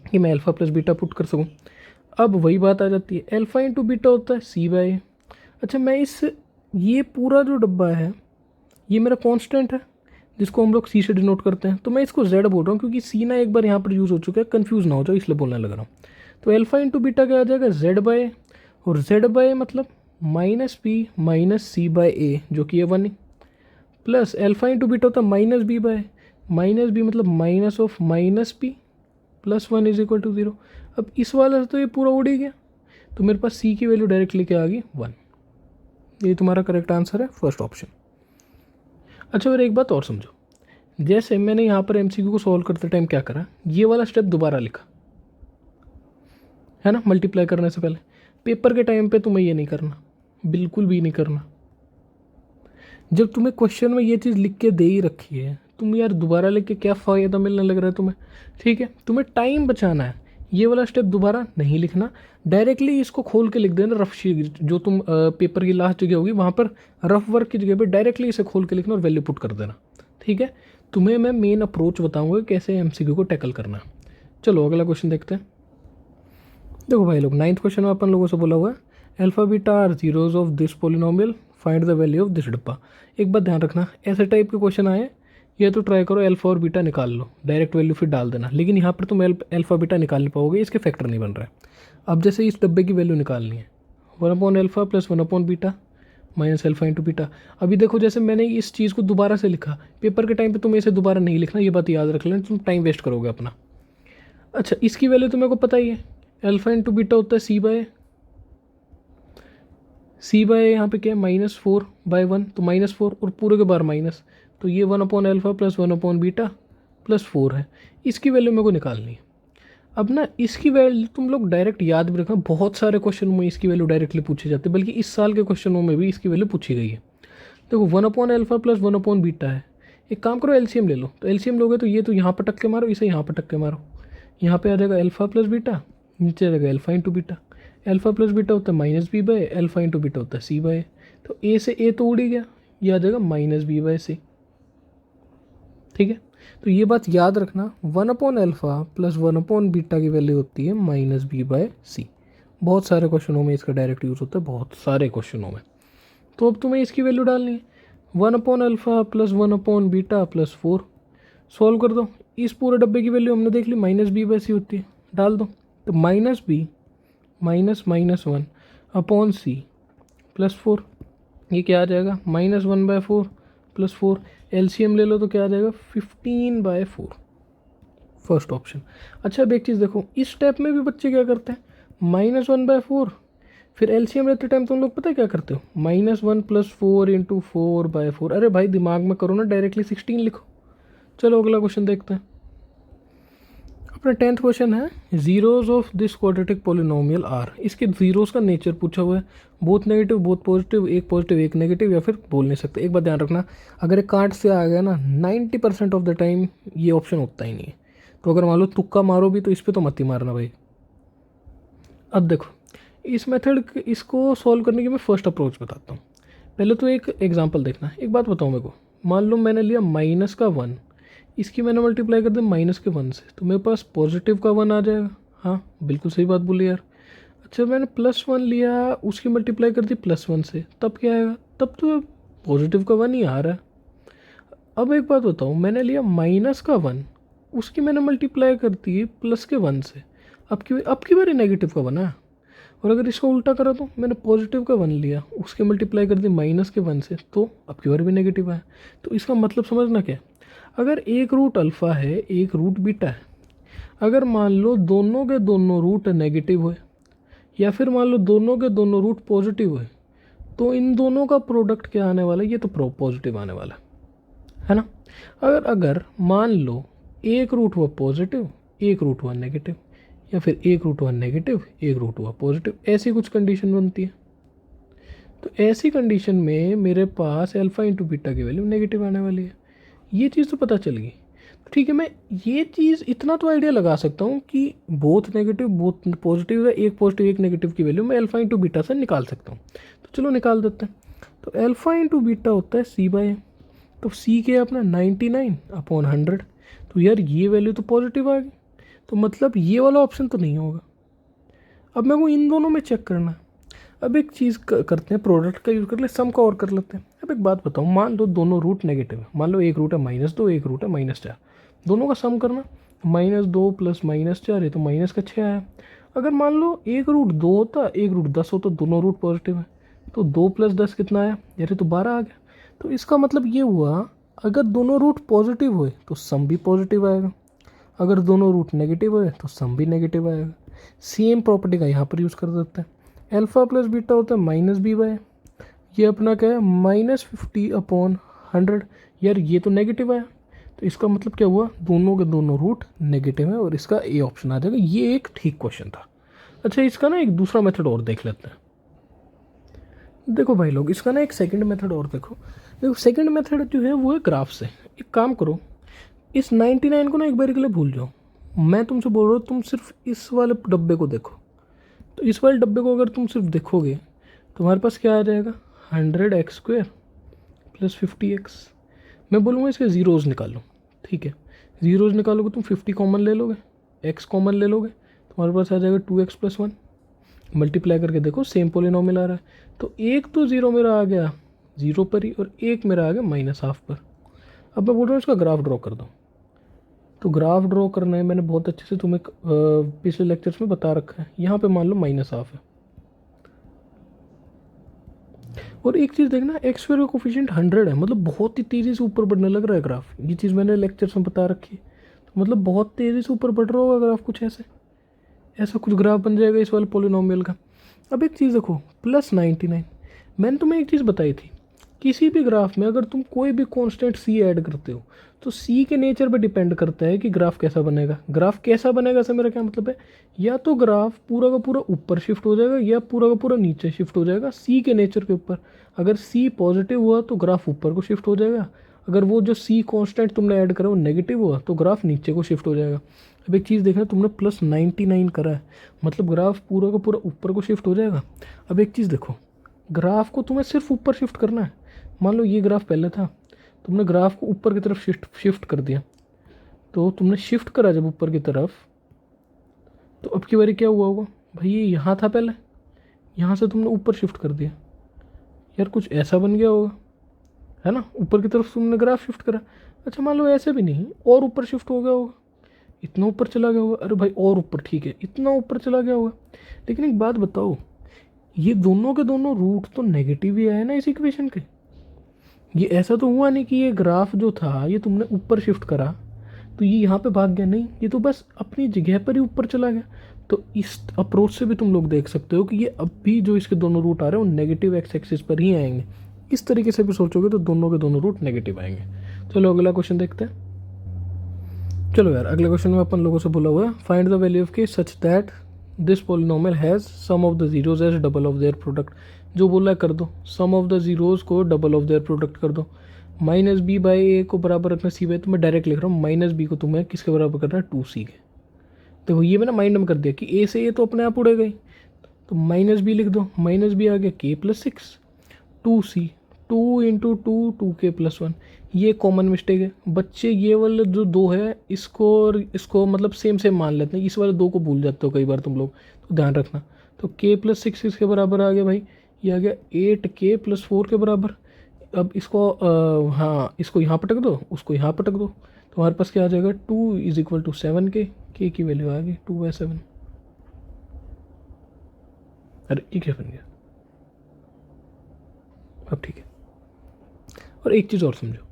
कि मैं अल्फ़ा + बीटा पुट कर सकूँ। अब वही बात आ जाती है, अल्फ़ा × बीटा होता है c/a। अच्छा मैं ये पूरा जो डब्बा है ये मेरा कांस्टेंट है, जिसको हम लोग c से डिनोट करते हैं, तो मैं इसको z बोल रहा हूँ क्योंकि c ना एक बार यहाँ पर यूज़ हो चुका है, कन्फ्यूज़ ना हो जाओ इसलिए बोलने लग रहा हूँ। तो अल्फ़ा × बीटा क्या आ जाएगा z/a, और z/a मतलब -p - c/a जो कि ये 1 ही, प्लस अल्फ़ा × बीटा होता है -b/a, -b मतलब -p + 1 = 0। अब इस वाले से तो ये पूरा उड़ ही गया, तो मेरे पास c की वैल्यू डायरेक्ट लेके आ गई 1। ये तुम्हारा करेक्ट आंसर है, फर्स्ट ऑप्शन। अच्छा फिर एक बात और समझो, जैसे मैंने यहाँ पर MCQ को सॉल्व करते टाइम क्या करा, ये वाला स्टेप दोबारा लिखा है ना, मल्टीप्लाई करने से पहले। पेपर के टाइम पे तुम्हें ये नहीं करना, बिल्कुल भी नहीं करना। जब तुम्हें क्वेश्चन में ये चीज़ लिख के दे ही रखी है, तुम यार दोबारा लिख के क्या फ़ायदा मिलने लग रहा है तुम्हें। ठीक है, तुम्हें टाइम बचाना है, ये वाला स्टेप दोबारा नहीं लिखना, डायरेक्टली इसको खोल के लिख देना रफ शीट, जो तुम पेपर की लास्ट जगह होगी वहाँ पर रफ वर्क की जगह पे डायरेक्टली इसे खोल के लिखना और वैल्यू पुट कर देना। ठीक है, तुम्हें मैं मेन अप्रोच बताऊँगा कैसे MCQ को टैकल करना है। चलो अगला क्वेश्चन देखते हैं। देखो भाई लोग 9th क्वेश्चन में अपन लोगों से बोला हुआ है alpha beta are zeros of this polynomial, find the value of this डब्बा। एक बात ध्यान रखना, ऐसे टाइप के क्वेश्चन आए या तो ट्राई करो अल्फा और बीटा निकाल लो, डायरेक्ट वैल्यू फिर डाल देना, लेकिन यहाँ पर तुम अल्फा बीटा निकाल नहीं पाओगे, इसके फैक्टर नहीं बन रहा है। अब जैसे इस डब्बे की वैल्यू निकालनी है 1/α + 1/β - अल्फा × बीटा। अभी देखो जैसे मैंने इस चीज़ को दोबारा से लिखा, पेपर के टाइम पे तुम्हें इसे दोबारा नहीं लिखना, ये बात याद रख लेना, तुम टाइम वेस्ट करोगे अपना। अच्छा इसकी वैल्यू तो मेरे को पता ही है, अल्फा × बीटा होता है c/a यहाँ पे क्या है -4/1, तो -4 और पूरे के बार माइनस, तो ये 1/α + 1/β प्लस 4 है, इसकी वैल्यू मेरे को निकालनी है। अब ना इसकी वैल्यू तुम लोग डायरेक्ट याद भी रखना, बहुत सारे क्वेश्चनों में इसकी वैल्यू डायरेक्टली पूछी जाती है, बल्कि इस साल के क्वेश्चनों में भी इसकी वैल्यू पूछी गई है। देखो 1/α प्लस 1/β है। एक काम करो एलसीएम ले लो, तो एलसीएम लोगे तो ये तो यहाँ पर टक के मारो, इसे यहाँ पर टक के मारो, यहाँ पे आ जाएगा अल्फा प्लस बीटा, नीचे आ जाएगा alpha into beta. Alpha plus beta होता है minus b by, alpha into beta होता है सी बाय। तो ए से ए तो उड़ ही गया, ये आ जाएगा माइनस बी बाय सी। ठीक है, तो ये बात याद रखना, 1/α प्लस 1/β की वैल्यू होती है माइनस बी बाय सी। बहुत सारे क्वेश्चनों में इसका डायरेक्ट यूज़ होता है, बहुत सारे क्वेश्चनों में। तो अब तुम्हें इसकी वैल्यू डालनी है, 1/α प्लस 1/β प्लस 4। सॉल्व कर दो, इस पूरे डब्बे की वैल्यू हमने देख ली माइनस बी बाय सी होती है, डाल दो। तो माइनस बी माइनस -1/सी प्लस 4, ये क्या आ जाएगा -1/4 प्लस 4। एलसीएम ले लो तो क्या आ जाएगा 15/4, फर्स्ट ऑप्शन। अच्छा अब एक चीज़ देखो, इस स्टेप में भी बच्चे क्या करते हैं, -1/4, फिर एलसीएम लेते टाइम तुम लोग पता है क्या करते हो, -1 प्लस 4 इंटू 4/4। अरे भाई दिमाग में करो ना, डायरेक्टली 16 लिखो। चलो अगला क्वेश्चन देखते हैं। अपना 10th क्वेश्चन है, zeroes of this quadratic polynomial are. इसके जीरोस का नेचर पूछा हुआ है, बोथ नेगेटिव बोथ पॉजिटिव, एक पॉजिटिव एक नेगेटिव, या फिर बोल नहीं सकते। एक बात ध्यान रखना, अगर एक काट से आ गया ना 90% ऑफ द टाइम ये ऑप्शन होता ही नहीं है। तो अगर मान लो तुक्का मारो भी तो इस पर तो मत ही मारना भाई। अब देखो इस मेथड इसको सॉल्व करने की मैं फर्स्ट अप्रोच बताता हूँ। पहले तो एक एग्जांपल देखना। एक बात बताऊँ मेरे को, मान लो मैंने लिया माइनस का 1, इसकी मैंने मल्टीप्लाई कर दी माइनस के 1 से, तो मेरे पास पॉजिटिव का 1 आ जाएगा। हाँ बिल्कुल सही बात बोली यार। अच्छा मैंने +1 लिया, उसकी मल्टीप्लाई कर दी +1 से, तब क्या आएगा, तब तो पॉजिटिव का 1 ही आ रहा है। अब एक बात बताऊँ, मैंने लिया माइनस का 1, उसकी मैंने मल्टीप्लाई कर दी प्लस के 1 से, अब की बारी नेगेटिव का 1 है। और अगर इसको उल्टा करा तो मैंने पॉजिटिव का 1 लिया, उसके मल्टीप्लाई कर दी माइनस के 1 से, तो अब की बार भी नेगेटिव है। तो इसका मतलब समझना क्या है, अगर एक रूट अल्फ़ा है एक रूट बीटा है, अगर मान लो दोनों के दोनों रूट नेगेटिव हुए, या फिर मान लो दोनों के दोनों रूट पॉजिटिव हुए, तो इन दोनों का प्रोडक्ट क्या आने वाला है, ये तो पॉजिटिव आने वाला है ना। अगर मान लो एक रूट हुआ पॉजिटिव एक रूट हुआ नेगेटिव, या फिर एक रूट हुआ नेगेटिव एक रूट हुआ पॉजिटिव, ऐसी कुछ कंडीशन बनती है। तो ऐसी कंडीशन में मेरे पास अल्फ़ा इंटू बीटा की वैल्यू नेगेटिव आने वाली है। ये चीज़ तो पता चल गई। तो ठीक है, मैं ये चीज़ इतना तो आइडिया लगा सकता हूँ कि बोथ नेगेटिव बोथ पॉजिटिव है, एक पॉजिटिव एक नेगेटिव की वैल्यू मैं अल्फ़ा इंटू बीटा से निकाल सकता हूँ। तो चलो निकाल देते हैं। तो अल्फ़ा इंटू बीटा होता है C/m। तो C के अपना 99/100। तो यार ये वैल्यू तो पॉजिटिव आ गई, तो मतलब ये वाला ऑप्शन तो नहीं होगा। अब मेरे को इन दोनों में चेक करना है। अब एक चीज़ करते हैं, प्रोडक्ट का यूज़ कर ले, सम का और कर लेते हैं। अब एक बात बताऊँ, मान लो दोनों रूट नेगेटिव है, मान लो एक रूट है -2 एक रूट है -4, दोनों का सम करना, -2 प्लस -4, ये तो माइनस का 6 आया। अगर मान लो एक रूट 2 होता एक रूट 10 होता, दोनों रूट पॉजिटिव है, तो 2 + 10 कितना आया, यार ये तो 12 आ गया। तो इसका मतलब ये हुआ, अगर दोनों रूट पॉजिटिव हुए तो सम भी पॉजिटिव आएगा, अगर दोनों रूट नेगेटिव हुए तो सम भी नेगेटिव आएगा। सेम प्रॉपर्टी का यहाँ पर यूज़ कर देते हैं। अल्फ़ा प्लस बीटा होता है -b/, ये अपना क्या है -50/100। यार ये तो नेगेटिव आया, तो इसका मतलब क्या हुआ, दोनों के दोनों रूट नेगेटिव है, और इसका ए ऑप्शन आ जाएगा। ये एक ठीक क्वेश्चन था। अच्छा इसका ना एक दूसरा मेथड और देख लेते हैं। देखो भाई लोग, इसका ना एक सेकंड मेथड और देखो सेकंड मेथड जो है वो है ग्राफ से। एक काम करो, इस 99 को ना एक बार के लिए भूल जाओ, मैं तुमसे बोल रहा हूँ तुम सिर्फ इस वाले डब्बे को देखो। तो इस वाले डब्बे को अगर तुम सिर्फ देखोगे, तुम्हारे पास क्या आ जाएगा, 100x² प्लस 50x। मैं बोलूँगा इसके ज़ीरोज़ निकालो। ठीक है, ज़ीरोज़ निकालोगे तुम 50 कॉमन ले लोगे, x कॉमन ले लोगे, तुम्हारे पास आ जाएगा 2x + 1। मल्टीप्लाई करके देखो सेम पोलिनोमियल आ रहा है। तो एक तो ज़ीरो मेरा आ गया 0 पर ही, और एक मेरा आ गया -1/2 पर। अब मैं बोल रहा हूँ इसका ग्राफ ड्रॉ कर दो। तो ग्राफ ड्रॉ करना है, मैंने बहुत अच्छे से तुम्हें पिछले लेक्चर्स में बता रखा है। यहाँ पे मान लो -1/2 है, और एक चीज़ देखना, x² का कोफिशिएंट 100 है, मतलब बहुत ही तेज़ी से ऊपर बढ़ने लग रहा है ग्राफ। ये चीज़ मैंने लेक्चर्स में बता रखी है। तो मतलब बहुत तेज़ी से ऊपर बढ़ रहा होगा ग्राफ, कुछ ऐसा कुछ ग्राफ बन जाएगा इस वाले पोलिनोमियल का। अब एक चीज़ देखो, +99, मैंने तुम्हें एक चीज़ बताई थी किसी भी ग्राफ में अगर तुम कोई भी कांस्टेंट सी ऐड करते हो तो सी के नेचर पे डिपेंड करता है कि ग्राफ कैसा बनेगा। ग्राफ कैसा बनेगा से मेरा क्या मतलब है, या तो ग्राफ पूरा का पूरा ऊपर शिफ्ट हो जाएगा या पूरा का पूरा नीचे शिफ्ट हो जाएगा सी के नेचर के ऊपर। अगर सी पॉजिटिव हुआ तो ग्राफ ऊपर को शिफ्ट हो जाएगा, अगर वो जो सी कांस्टेंट तुमने ऐड करा वो नेगेटिव हुआ तो ग्राफ नीचे को शिफ्ट हो जाएगा। अब एक चीज़ देखना, तुमने +99 करा है मतलब ग्राफ पूरा का पूरा ऊपर को शिफ्ट हो जाएगा। अब एक चीज़ देखो, ग्राफ को तुम्हें सिर्फ ऊपर शिफ्ट करना है। मान लो ये ग्राफ पहले था, तुमने ग्राफ को ऊपर की तरफ शिफ्ट कर दिया, तो तुमने शिफ्ट करा जब ऊपर की तरफ, तो अब की बारी क्या हुआ होगा भाई, ये यहाँ था पहले, यहाँ से तुमने ऊपर शिफ्ट कर दिया, यार कुछ ऐसा बन गया होगा, है ना। ऊपर की तरफ तुमने ग्राफ शिफ्ट करा। अच्छा मान लो ऐसे भी नहीं, और ऊपर शिफ्ट हो गया होगा, इतना ऊपर चला गया होगा, अरे भाई और ऊपर, ठीक है इतना ऊपर चला गया होगा। लेकिन एक बात बताओ, ये दोनों के दोनों रूट तो नेगेटिव ही आए ना इस इक्वेशन के। ये ऐसा तो हुआ नहीं कि ये ग्राफ जो था ये तुमने ऊपर शिफ्ट करा तो ये यहाँ पे भाग गया, नहीं, ये तो बस अपनी जगह पर ही ऊपर चला गया। तो इस अप्रोच से भी तुम लोग देख सकते हो कि ये अब भी जो इसके दोनों रूट आ रहे हैं वो नेगेटिव एक्स एक्सिस पर ही आएंगे। इस तरीके से भी सोचोगे तो दोनों के दोनों रूट नेगेटिव आएंगे। चलो अगला क्वेश्चन देखते हैं। चलो यार अगले क्वेश्चन में अपन लोगों से बोला हुआ है find the value of k such that this polynomial has sum of the zeroes as double of their product. जो बोला है कर दो, सम ऑफ द जीरोज को डबल ऑफ देयर प्रोडक्ट कर दो। -b/a को बराबर रखना c/, तो मैं डायरेक्ट लिख रहा हूँ -b को तुम्हें किसके बराबर करना है, 2c के। देखो ये मैंने माइंड में कर दिया कि a से a तो अपने आप उड़ेगा ही, तो -b लिख दो, -b आ गया k+6 2c, 2 × 2 2k+1। ये कॉमन मिस्टेक है बच्चे, ये वाले जो दो है इसको और इसको मतलब सेम सेम मान लेते हैं, इस वाले दो को भूल जाते हो कई बार तुम लोग, तो ध्यान रखना। तो k+6 इसके बराबर आ गया भाई, ये आ गया 8k+4 के बराबर। अब इसको हाँ इसको यहाँ पटक दो, उसको यहाँ पटक दो, तो हमारे पास क्या आ जाएगा 2 = 7k, k की वैल्यू आ गई 2/7। अरे ये क्या बन गया, अब ठीक है। और एक चीज़ और समझो,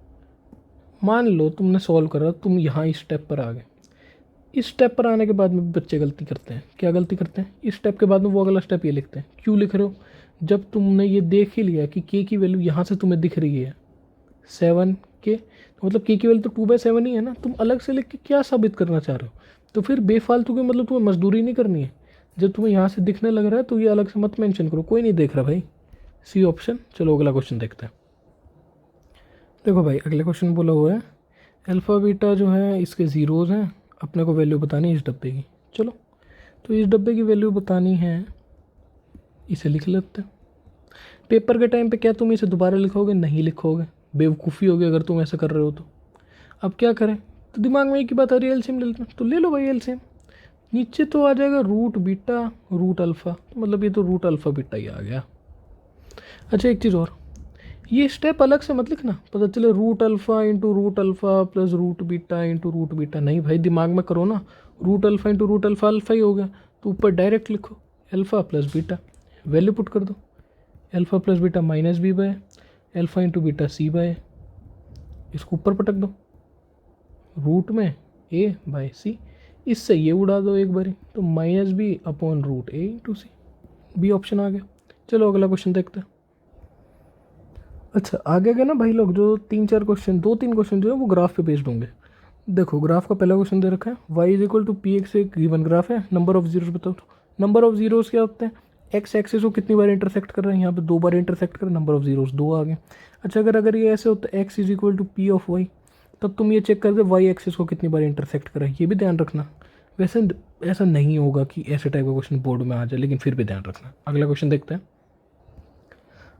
मान लो तुमने सॉल्व करा, तुम यहाँ इस स्टेप पर आ गए, इस स्टेप पर आने के बाद में बच्चे गलती करते हैं। क्या गलती करते हैं, इस स्टेप के बाद में वो अगला स्टेप ये लिखते हैं। क्यों लिख रहे हो, जब तुमने ये देख ही लिया कि के की वैल्यू यहाँ से तुम्हें दिख रही है 7k, तो मतलब के की वैल्यू तो 2/7 ही है ना, तुम अलग से लिख के क्या साबित करना चाह रहे हो। तो फिर बेफालतू के मतलब तुम्हें मजदूरी नहीं करनी है, जब तुम्हें यहाँ से दिखने लग रहा है तो ये अलग से मत मेंशन करो, कोई नहीं देख रहा भाई, सी ऑप्शन। चलो अगला क्वेश्चन देखते हैं। देखो भाई अगले क्वेश्चन बोला हुआ है अल्फ़ा बीटा जो है इसके ज़ीरोज़ हैं, अपने को वैल्यू बतानी है इस डब्बे की। चलो तो इस डब्बे की वैल्यू बतानी है, इसे लिख लेते हैं। पेपर के टाइम पे क्या तुम इसे दोबारा लिखोगे, नहीं लिखोगे, बेवकूफ़ी होगी अगर तुम ऐसा कर रहे हो तो। अब क्या करें, तो दिमाग में एक ही बात आ रही है एलसीएम ले लेते हैं, तो ले लो भाई एलसीएम। नीचे तो आ जाएगा रूट बीटा रूट अल्फ़ा, तो मतलब ये तो रूट अल्फ़ा बीटा ही आ गया। अच्छा एक चीज़ और, ये स्टेप अलग से मत लिखना, पता चले root alpha into root alpha plus root beta into root beta, नहीं भाई दिमाग में करो ना, root alpha into root alpha alpha ही हो गया, तो ऊपर डायरेक्ट लिखो alpha plus beta, value put कर दो, alpha plus beta -b/, alpha into beta c/, इसको ऊपर पटक दो रूट में a/c, इससे ये उड़ा दो एक बारी, तो -b/√a into c, B option आ गया। चलो अगला क्वेश्चन देखते हैं। अच्छा आगे गए ना भाई लोग, जो 3-4 क्वेश्चन, 2-3 क्वेश्चन जो है वो ग्राफ पे बेस्ड होंगे। देखो ग्राफ का पहला क्वेश्चन दे रखा है y = px, एक गिवन ग्राफ है, नंबर ऑफ जीरोस बताओ। तो नंबर ऑफ जीरोस क्या होते हैं, एक्स एक्सिस को कितनी बार इंटरसेक्ट कर रहे हैं, यहाँ पे 2 बार इंटरसेक्ट कर रहे हैं, नंबर ऑफ जीरोस 2 आ गए। अच्छा अगर ये ऐसे होता है x = p(y), तब तुम ये चेक करके वाई एक्सिस को कितनी बार इंटरसेक्ट करें, ये भी ध्यान रखना। वैसे ऐसा नहीं होगा कि ऐसे टाइप का क्वेश्चन बोर्ड में आ जाए, लेकिन फिर भी ध्यान रखना। अगला क्वेश्चन देखते हैं।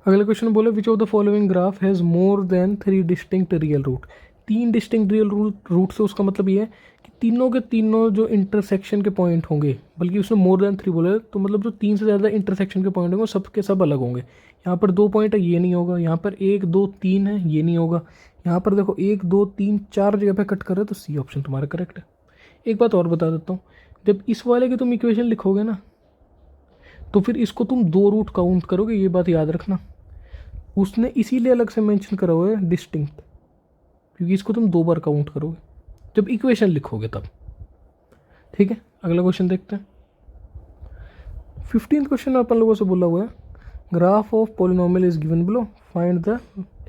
अगले क्वेश्चन बोले which of the following graph has more than 3 distinct real root. 3 distinct real root से उसका मतलब ये है कि तीनों के तीनों जो इंटरसेक्शन के पॉइंट होंगे, बल्कि उसमें मोर देन 3 बोले तो मतलब जो 3 से ज़्यादा इंटरसेक्शन के पॉइंट होंगे सब के सब अलग होंगे। यहाँ पर 2 पॉइंट है, ये नहीं होगा, यहाँ पर 1 2 3 है, ये नहीं होगा, यहाँ पर देखो 1 2 3 4 जगह पे कट कर रहे हो, तो सी ऑप्शन तुम्हारा करेक्ट है। एक बात और बता देता हूँ, जब इस वाले की तुम इक्वेशन लिखोगे ना, तो फिर इसको तुम 2 रूट काउंट करोगे, ये बात याद रखना। उसने इसीलिए अलग से मेंशन करा हुआ है डिस्टिंक्ट, क्योंकि इसको तुम 2 बार काउंट करोगे जब इक्वेशन लिखोगे तब। ठीक है अगला क्वेश्चन देखते हैं। 15th क्वेश्चन अपन लोगों से बोला हुआ है graph of polynomial is given below, find the